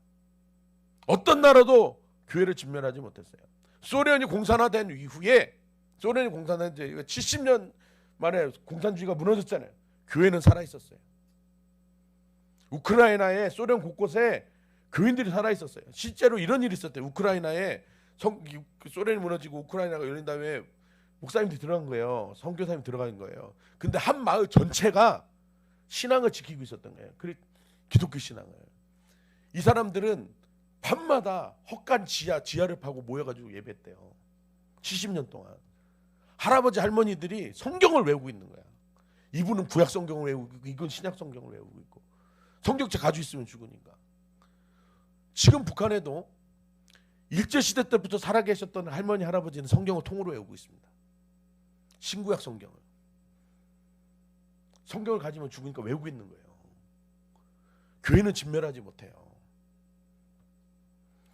어떤 나라도 교회를 진멸하지 못했어요. 소련이 공산화된 이후에, 소련이 공산화된 지 70년 만에 공산주의가 무너졌잖아요. 교회는 살아있었어요. 우크라이나의 소련 곳곳에 교인들이 살아있었어요. 실제로 이런 일이 있었대요. 우크라이나에 소련이 무너지고 우크라이나가 열린 다음에 목사님들이 들어간 거예요. 선교사님이 들어간 거예요. 근데 한 마을 전체가 신앙을 지키고 있었던 거예요. 기독교 신앙을. 이 사람들은 밤마다 헛간 지하를 파고 모여가지고 예배했대요. 70년 동안. 할아버지 할머니들이 성경을 외우고 있는 거야. 이분은 구약 성경을 외우고 있고 이건 신약 성경을 외우고 있고. 성경책 가지고 있으면 죽으니까. 지금 북한에도 일제시대 때부터 살아계셨던 할머니 할아버지는 성경을 통으로 외우고 있습니다. 신구약 성경을. 성경을 가지면 죽으니까 외우고 있는 거예요. 교회는 진멸하지 못해요.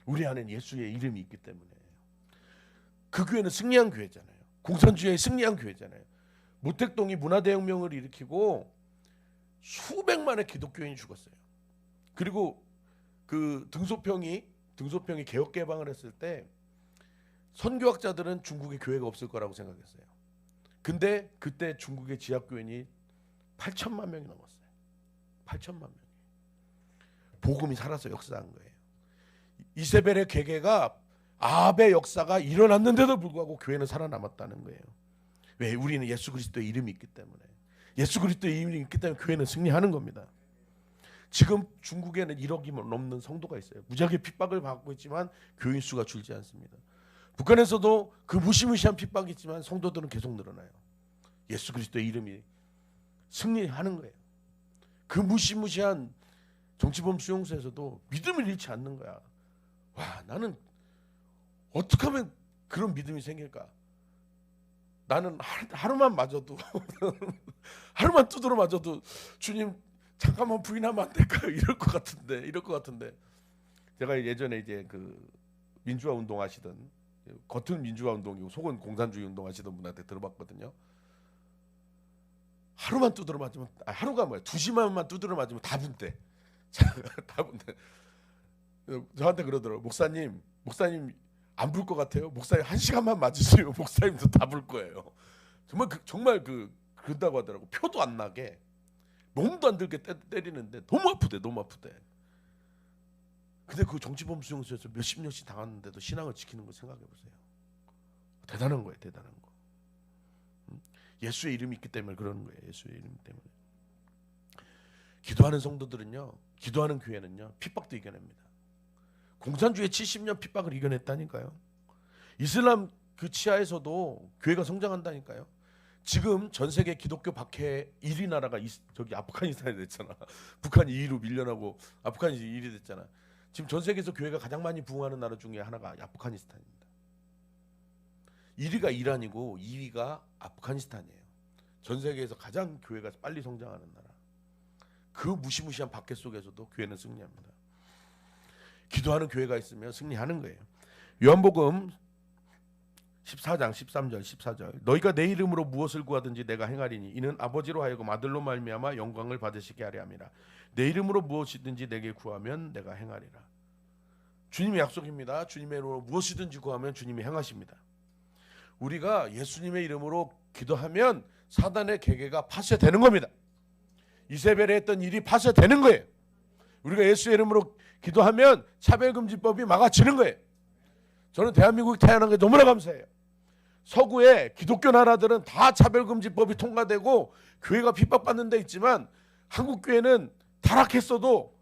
우리 안에는 예수의 이름이 있기 때문에. 그 교회는 승리한 교회잖아요. 공산주의의 승리한 교회잖아요. 모택동이 문화대혁명을 일으키고 수백만의 기독교인이 죽었어요. 그리고 그 등소평이 개혁 개방을 했을 때 선교학자들은 중국에 교회가 없을 거라고 생각했어요. 근데 그때 중국의 지하교인이 8천만 명이 넘었어요. 8천만 명이. 복음이 살아서 역사한 거예요. 이세벨의 괴계가 아합의 역사가 일어났는데도 불구하고 교회는 살아남았다는 거예요. 왜? 우리는 예수 그리스도의 이름이 있기 때문에. 예수 그리스도의 이름이 있기 때문에 교회는 승리하는 겁니다. 지금 중국에는 1억이 넘는 성도가 있어요. 무지하게 핍박을 받고 있지만 교인 수가 줄지 않습니다. 북한에서도 그 무시무시한 핍박이 있지만 성도들은 계속 늘어나요. 예수 그리스도의 이름이 승리하는 거예요. 그 무시무시한 정치범 수용소에서도 믿음을 잃지 않는 거야. 와, 나는 어떻게 하면 그런 믿음이 생길까? 나는 하루만 맞아도 하루만 두드러 맞아도 주님 잠깐만 부인하면 안 될까요? 이럴 것 같은데 제가 예전에 이제 그 민주화 운동 하시던, 겉은 민주화 운동이고 속은 공산주의 운동 하시던 분한테 들어봤거든요. 하루만 두드러 맞으면, 하루가 뭐야, 2시간만 두드러 맞으면 다 분대. 다 분대. 저한테 그러더라고요. 목사님 안 불 것 같아요? 목사님 1시간만 맞으시면 목사님도 다 불 거예요. 정말 그런다고 하더라고. 표도 안 나게 몸도 안 들게 때리는데 너무 아프대. 근데 그 정치범 수용소에서 몇십 년씩 당하는데도 신앙을 지키는 거 생각해 보세요. 대단한 거예요. 대단한 거. 예수의 이름이 있기 때문에 그러는 거예요. 예수의 이름 때문에. 기도하는 성도들은요, 기도하는 교회는요, 핍박도 이겨냅니다. 공산주의 70년 핍박을 이겨냈다니까요. 이슬람 그 치하에서도 교회가 성장한다니까요. 지금 전 세계 기독교 박해 1위 나라가 저기 아프가니스탄이 됐잖아. 북한이 2위로 밀려나고 아프가니스탄이 1위 됐잖아. 지금 전 세계에서 교회가 가장 많이 부흥하는 나라 중에 하나가 아프가니스탄입니다. 1위가 이란이고 2위가 아프가니스탄이에요. 전 세계에서 가장 교회가 빨리 성장하는 나라. 그 무시무시한 박해 속에서도 교회는 승리합니다. 기도하는 교회가 있으면 승리하는 거예요. 요한복음 14장 13절 14절 너희가 내 이름으로 무엇을 구하든지 내가 행하리니 이는 아버지로 하여금 아들로 말미암아 영광을 받으시게 하려 함이라. 내 이름으로 무엇이든지 내게 구하면 내가 행하리라. 주님의 약속입니다. 주님의 이름으로 무엇이든지 구하면 주님이 행하십니다. 우리가 예수님의 이름으로 기도하면 사단의 계계가 파쇄되는 겁니다. 이세벨에 했던 일이 파쇄되는 거예요. 우리가 예수의 이름으로 기도하면 차별금지법이 막아지는 거예요. 저는 대한민국이 태어난 게 너무나 감사해요. 서구의 기독교 나라들은 다 차별금지법이 통과되고 교회가 핍박받는 데 있지만 한국 교회는 타락했어도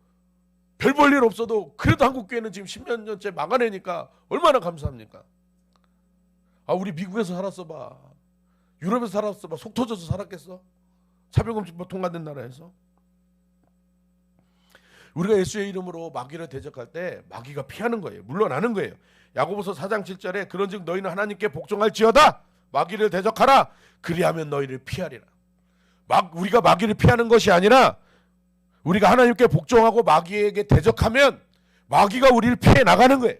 별 볼 일 없어도 그래도 한국 교회는 지금 10몇 년째 막아내니까 얼마나 감사합니까? 우리 미국에서 살았어 봐. 유럽에서 살았어 봐. 속 터져서 살았겠어? 차별금지법 통과된 나라에서. 우리가 예수의 이름으로 마귀를 대적할 때 마귀가 피하는 거예요. 물러나는 거예요. 야고보서 4장 7절에 그런즉 너희는 하나님께 복종할지어다. 마귀를 대적하라. 그리하면 너희를 피하리라. 우리가 마귀를 피하는 것이 아니라 우리가 하나님께 복종하고 마귀에게 대적하면 마귀가 우리를 피해 나가는 거예요.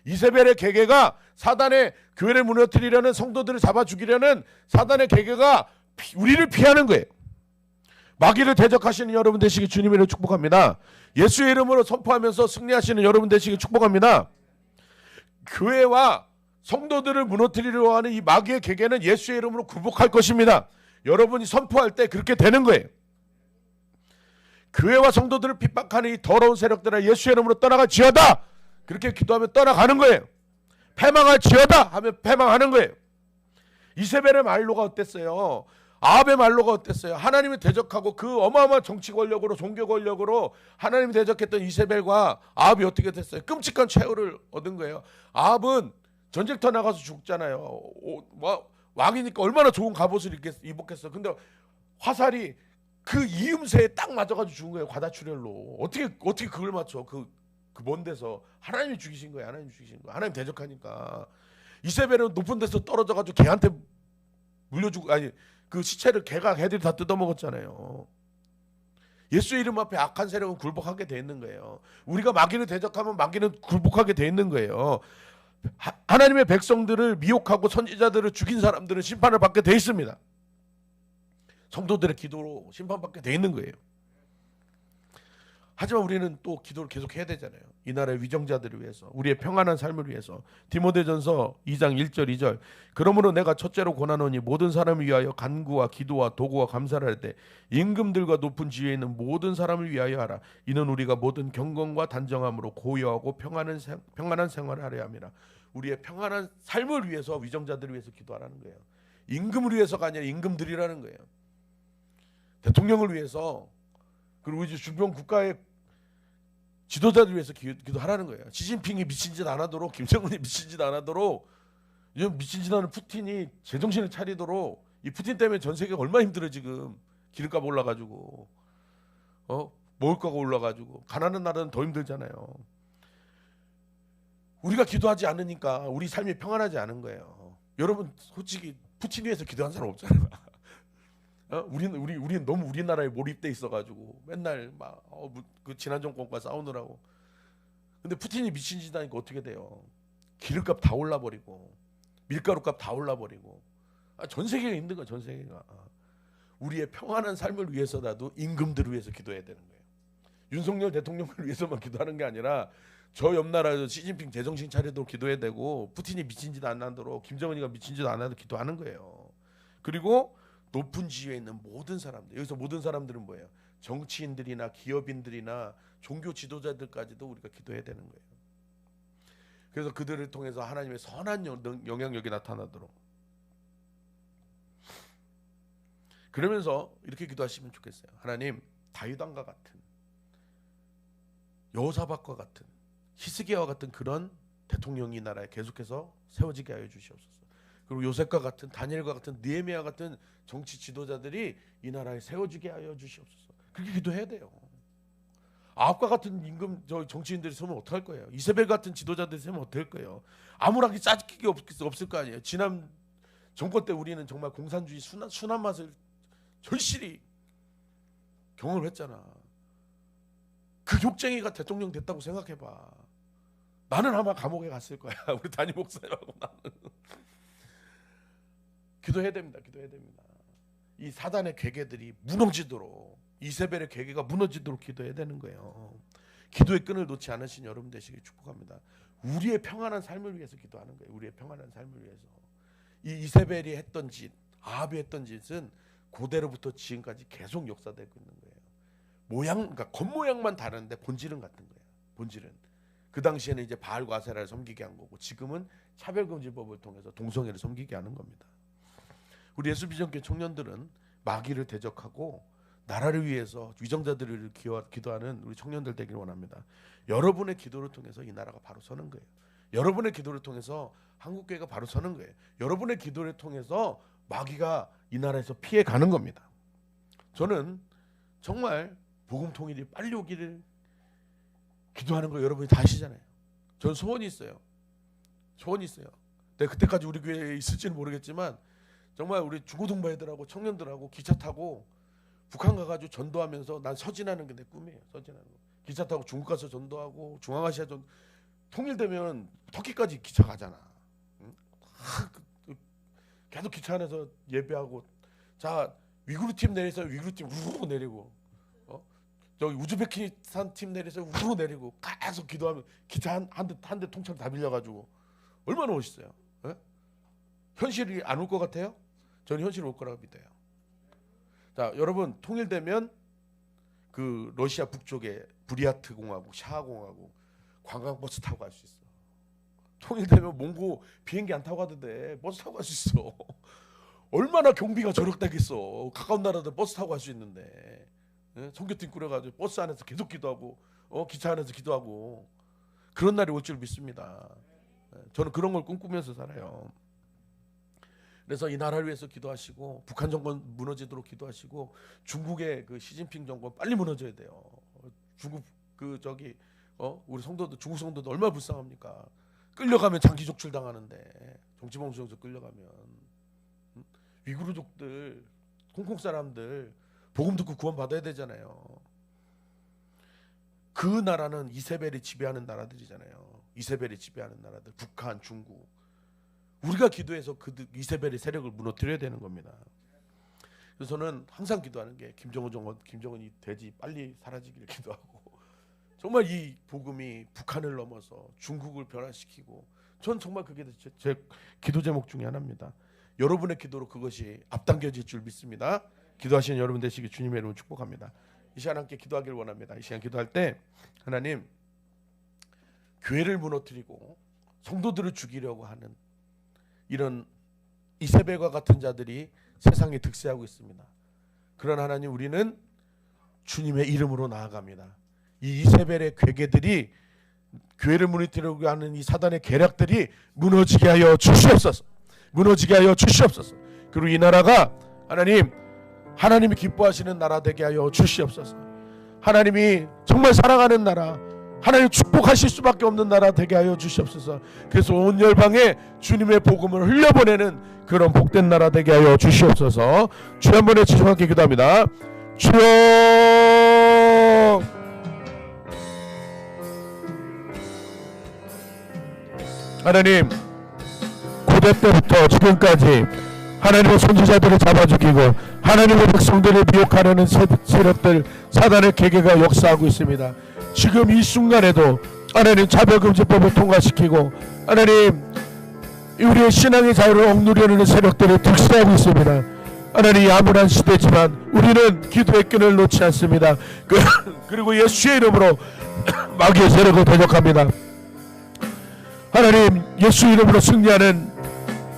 이세벨의 계계가 사단의 교회를 무너뜨리려는 성도들을 잡아 죽이려는 사단의 계계가 우리를 피하는 거예요. 마귀를 대적하시는 여러분 되시기 주님의 이름으로 축복합니다. 예수의 이름으로 선포하면서 승리하시는 여러분 되시기 축복합니다. 교회와 성도들을 무너뜨리려 하는 이 마귀의 계계는 예수의 이름으로 굴복할 것입니다. 여러분이 선포할 때 그렇게 되는 거예요. 교회와 성도들을 핍박하는 이 더러운 세력들아 예수의 이름으로 떠나갈지어다. 그렇게 기도하면 떠나가는 거예요. 패망할지어다 하면 패망하는 거예요. 이세벨의 말로가 어땠어요? 아합의 말로가 어땠어요? 하나님을 대적하고 그 어마어마한 정치 권력으로 종교 권력으로 하나님을 대적했던 이세벨과 아합이 어떻게 됐어요? 끔찍한 최후를 얻은 거예요. 아합은 전쟁터 나가서 죽잖아요. 왕이니까 얼마나 좋은 갑옷을 입었겠어. 근데 화살이 그 이음새에 딱 맞아가지고 죽은 거예요. 과다출혈로. 어떻게 그걸 맞춰? 그 먼 데서 하나님이 죽이신 거예요. 하나님 죽이신 거예요. 하나님 대적하니까. 이세벨은 높은 데서 떨어져가지고 개한테 물려주고, 아니 그 시체를 개들이 다 뜯어먹었잖아요. 예수의 이름 앞에 악한 세력은 굴복하게 돼 있는 거예요. 우리가 마귀를 대적하면 마귀는 굴복하게 돼 있는 거예요. 하나님의 백성들을 미혹하고 선지자들을 죽인 사람들은 심판을 받게 돼 있습니다. 성도들의 기도로 심판받게 돼 있는 거예요. 하지만 우리는 또 기도를 계속 해야 되잖아요. 이 나라의 위정자들을 위해서, 우리의 평안한 삶을 위해서. 디모데전서 2장 1절 2절. 그러므로 내가 첫째로 권하노니 모든 사람을 위하여 간구와 기도와 도구와 감사를 할 때 임금들과 높은 지위에 있는 모든 사람을 위하여 하라. 이는 우리가 모든 경건과 단정함으로 고요하고 평안한 생활을 하려 함이라. 우리의 평안한 삶을 위해서, 위정자들을 위해서 기도하라는 거예요. 임금을 위해서가 아니라 임금들이라는 거예요. 대통령을 위해서, 그리고 이제 주변 국가의 지도자들 위해서 기도하라는 거예요. 시진핑이 미친 짓 안 하도록, 김정은이 미친 짓 안 하도록, 이런 미친 짓 하는 푸틴이 제정신을 차리도록. 이 푸틴 때문에 전 세계가 얼마나 힘들어 지금. 기름값 올라가지고, 먹을거가 올라가지고. 가난한 나라는 더 힘들잖아요. 우리가 기도하지 않으니까 우리 삶이 평안하지 않은 거예요. 여러분 솔직히 푸틴 위해서 기도한 사람 없잖아요. 우리는 너무 우리나라에 몰입돼 있어가지고 맨날 그 지난 정권과 싸우느라고. 근데 푸틴이 미친 짓 하니까 어떻게 돼요? 기름값 다 올라버리고 밀가루값 다 올라버리고. 전 세계가 힘든 거야. 전 세계가. 우리의 평안한 삶을 위해서라도 임금들을 위해서 기도해야 되는 거예요. 윤석열 대통령을 위해서만 기도하는 게 아니라 저 옆 나라에서 시진핑 제정신 차리도록 기도해야 되고, 푸틴이 미친 짓 안 하도록, 김정은이가 미친 짓 안 하도록 기도하는 거예요. 그리고 높은 지위에 있는 모든 사람들, 여기서 모든 사람들은 뭐예요? 정치인들이나 기업인들이나 종교 지도자들까지도 우리가 기도해야 되는 거예요. 그래서 그들을 통해서 하나님의 선한 영향력이 나타나도록. 그러면서 이렇게 기도하시면 좋겠어요. 하나님, 다윗 왕과 같은, 여호사밧과 같은, 히스기야와 같은 그런 대통령이 이 나라에 계속해서 세워지게 하여 주시옵소서. 그리고 요셉과 같은, 다니엘과 같은, 느헤미야 같은 정치 지도자들이 이 나라에 세워지게 하여 주시옵소서. 그렇게 기도해야 돼요. 아합과 같은 정치인들이 서면 어떡할 거예요? 이세벨 같은 지도자들이 서면 어떡할 거예요? 아무렇게 짜깁기 없을 거 아니에요. 지난 정권 때 우리는 정말 공산주의 순한 맛을 절실히 경험을 했잖아. 그 욕쟁이가 대통령 됐다고 생각해봐. 나는 아마 감옥에 갔을 거야. 우리 담임 목사님하고 나는. 기도해야 됩니다. 기도해야 됩니다. 이 사단의 괴계들이 무너지도록, 이세벨의 괴계가 무너지도록 기도해야 되는 거예요. 기도의 끈을 놓지 않으신 여러분 되시길 축복합니다. 우리의 평안한 삶을 위해서 기도하는 거예요. 우리의 평안한 삶을 위해서. 이 이세벨이 했던 짓, 아합이 했던 짓은 고대로부터 지금까지 계속 역사되고 있는 거예요. 그러니까 겉모양만 다른데 본질은 같은 거예요. 본질은. 그 당시에는 이제 바알과 아세라를 섬기게 한 거고, 지금은 차별금지법을 통해서 동성애를 섬기게 하는 겁니다. 우리 예수비전교회 청년들은 마귀를 대적하고 나라를 위해서 위정자들을 기도하는 우리 청년들 되기를 원합니다. 여러분의 기도를 통해서 이 나라가 바로 서는 거예요. 여러분의 기도를 통해서 한국교회가 바로 서는 거예요. 여러분의 기도를 통해서 마귀가 이 나라에서 피해 가는 겁니다. 저는 정말 복음 통일이 빨리 오기를 기도하는 거 여러분이 다 아시잖아요. 저는 소원이 있어요. 소원이 있어요. 내가 그때까지 우리 교회에 있을지는 모르겠지만 정말 우리 중고등부 애들하고 청년들하고 기차 타고 북한 가가지고 전도하면서, 난 서진하는 게 내 꿈이에요. 서진하는 거. 기차 타고 중국 가서 전도하고, 중앙아시아 통일되면 터키까지 기차 가잖아. 응? 계속 기차 안에서 예배하고, 자 위구르 팀 내려서 위구르 팀 우르르 내리고, 저기 우즈베키스탄 팀 내려서 우르르 내리고 계속 기도하면 기차 한 대 통째로 다 밀려가지고 얼마나 멋있어요. 예? 현실이 안 올 것 같아요? 저는 현실이 올 거라고 믿어요. 자, 여러분, 통일되면 그 러시아 북쪽에 브리아트 공화국, 샤하 공화국 관광버스 타고 갈 수 있어. 통일되면 몽고 비행기 안 타고 가도 돼. 버스 타고 갈 수 있어. 얼마나 경비가 저력되겠어. 가까운 나라도 버스 타고 갈 수 있는데, 선교팀 꾸려가지고 버스 안에서 계속 기도하고, 기차 안에서 기도하고, 그런 날이 올 줄 믿습니다. 저는 그런 걸 꿈꾸면서 살아요. 그래서 이 나라를 위해서 기도하시고, 북한 정권 무너지도록 기도하시고, 중국의 그 시진핑 정권 빨리 무너져야 돼요. 중국 우리 성도들, 중국 성도들 얼마나 불쌍합니까? 끌려가면 장기 족출 당하는데, 정치범죄에서 끌려가면. 위구르족들, 홍콩 사람들 복음 듣고 구원 받아야 되잖아요. 그 나라는 이세벨이 지배하는 나라들이잖아요. 이세벨이 지배하는 나라들, 북한, 중국. 우리가 기도해서 그 이세벨의 세력을 무너뜨려야 되는 겁니다. 그래서 저는 항상 기도하는 게 김정은이 돼지 빨리 사라지기를 기도하고, 정말 이 복음이 북한을 넘어서 중국을 변화시키고, 전 정말 그게 제 기도 제목 중에 하나입니다. 여러분의 기도로 그것이 앞당겨질 줄 믿습니다. 기도하시는 여러분 되시기 주님의 이름으로 축복합니다. 이 시간 함께 기도하길 원합니다. 이 시간 기도할 때 하나님, 교회를 무너뜨리고 성도들을 죽이려고 하는 이런 이세벨과 같은 자들이 세상에 득세하고 있습니다. 그러나 하나님, 우리는 주님의 이름으로 나아갑니다. 이 이세벨의 괴계들이, 교회를 무너뜨리려고 하는 이 사단의 계략들이 무너지게 하여 주시옵소서. 무너지게 하여 주시옵소서. 그리고 이 나라가 하나님이 기뻐하시는 나라 되게 하여 주시옵소서. 하나님이 정말 사랑하는 나라, 하나님 축복하실 수밖에 없는 나라 되게 하여 주시옵소서. 그래서 온 열방에 주님의 복음을 흘려보내는 그런 복된 나라 되게 하여 주시옵소서. 주여 한 번에 지정하게 기도합니다. 주여, 하나님, 고대 때부터 지금까지 하나님의 선지자들을 잡아 죽이고 하나님의 백성들을 미혹하려는 세력들, 사단의 계계가 역사하고 있습니다. 지금 이 순간에도 하나님 차별금지법을 통과시키고 하나님 우리의 신앙의 자유를 억누르려는 세력들이 득세하고 있습니다. 하나님, 암울한 시대지만 우리는 기도의 끈을 놓지 않습니다. 그리고 예수의 이름으로 마귀의 세력을 대적합니다. 하나님, 예수 이름으로 승리하는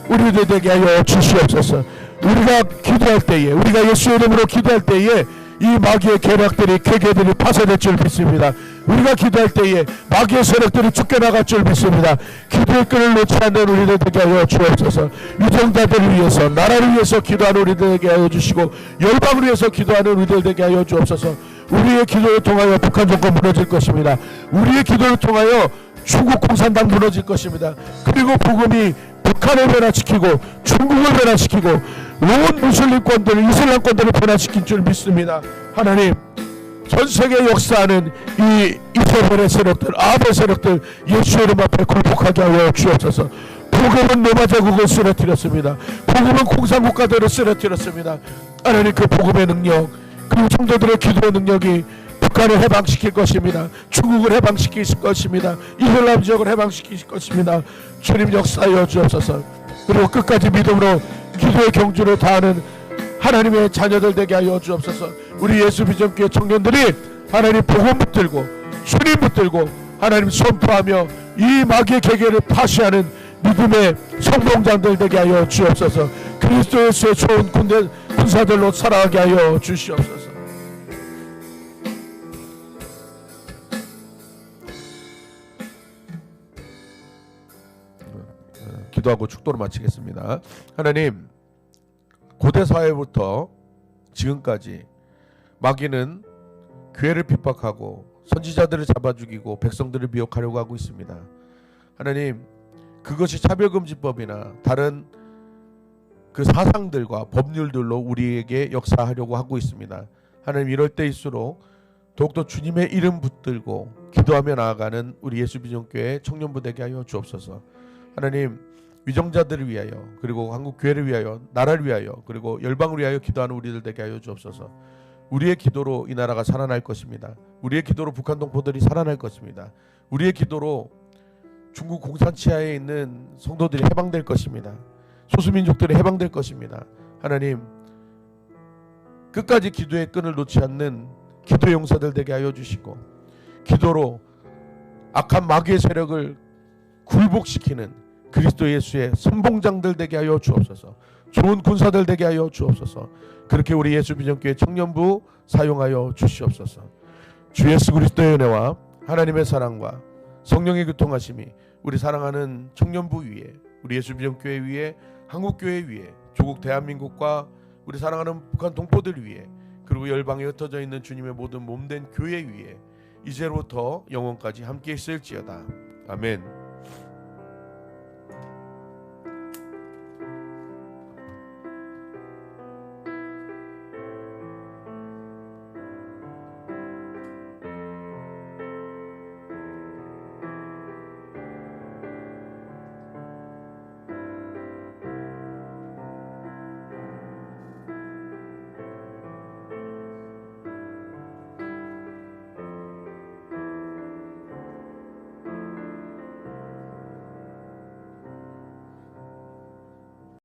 우리들 되게 하여 주시옵소서. 우리가 기도할 때에, 우리가 예수 이름으로 기도할 때에 이 마귀의 계략들이, 괴계들이 파쇄될 줄 믿습니다. 우리가 기도할 때에 마귀의 세력들이 쫓겨나갈 줄 믿습니다. 기도의 끈을 놓지 않는 우리들 되게 하여 주옵소서. 유정자들을 위해서, 나라를 위해서 기도하는 우리들 되게 하여 주시고, 열방을 위해서 기도하는 우리들 되게 하여 주옵소서. 우리의 기도를 통하여 북한 정권 무너질 것입니다. 우리의 기도를 통하여 중국 공산당 무너질 것입니다. 그리고 복음이 북한을 변화시키고 중국을 변화시키고 온 무슬림권들, 이슬람권들을 변화시킨 줄 믿습니다. 하나님, 전세계 역사하는 이 이세벨의 세력들, 아합의 세력들 예수의 이름 앞에 굴복하게 하여 주옵소서. 복음은 로마 제국을 쓰러뜨렸습니다. 복음은 공산국가들을 쓰러뜨렸습니다. 하나님, 그 복음의 능력, 그 성도들의 기도의 능력이 북한을 해방시킬 것입니다. 중국을 해방시킬 것입니다. 이슬람 지역을 해방시킬 것입니다. 주님 역사하여 주옵소서. 그리고 끝까지 믿음으로 기도의 경주를 다하는 하나님의 자녀들 되게 하여 주옵소서. 우리 예수비전교회 청년들이 하나님 복음 붙들고 주님 붙들고 하나님 선포하며 이 마귀의 계계를 파시하는 믿음의 성공장들 되게 하여 주옵소서. 그리스도 예수의 좋은 군사들로 살아가게 하여 주시옵소서. 기도하고 축도를 마치겠습니다. 하나님, 고대 사회부터 지금까지 마귀는 교회를 핍박하고 선지자들을 잡아 죽이고 백성들을 미혹하려고 하고 있습니다. 하나님, 그것이 차별금지법이나 다른 그 사상들과 법률들로 우리에게 역사하려고 하고 있습니다. 하나님, 이럴 때일수록 더욱더 주님의 이름 붙들고 기도하며 나아가는 우리 예수비전교회 청년부 되게 하여 주옵소서. 하나님, 위정자들을 위하여, 그리고 한국 교회를 위하여, 나라를 위하여, 그리고 열방을 위하여 기도하는 우리들 되게 하여 주옵소서. 우리의 기도로 이 나라가 살아날 것입니다. 우리의 기도로 북한 동포들이 살아날 것입니다. 우리의 기도로 중국 공산치하에 있는 성도들이 해방될 것입니다. 소수민족들이 해방될 것입니다. 하나님, 끝까지 기도의 끈을 놓지 않는 기도의 용사들 되게 하여 주시고, 기도로 악한 마귀의 세력을 굴복시키는 그리스도 예수의 선봉장들 되게 하여 주옵소서. 좋은 군사들 되게 하여 주옵소서. 그렇게 우리 예수비전교회 청년부 사용하여 주시옵소서. 주 예수 그리스도의 은혜와 하나님의 사랑과 성령의 교통하심이 우리 사랑하는 청년부 위에, 우리 예수비전교회 위에, 한국교회 위에, 조국 대한민국과 우리 사랑하는 북한 동포들 위에, 그리고 열방에 흩어져 있는 주님의 모든 몸된 교회 위에 이제로부터 영원까지 함께 있을지어다. 아멘.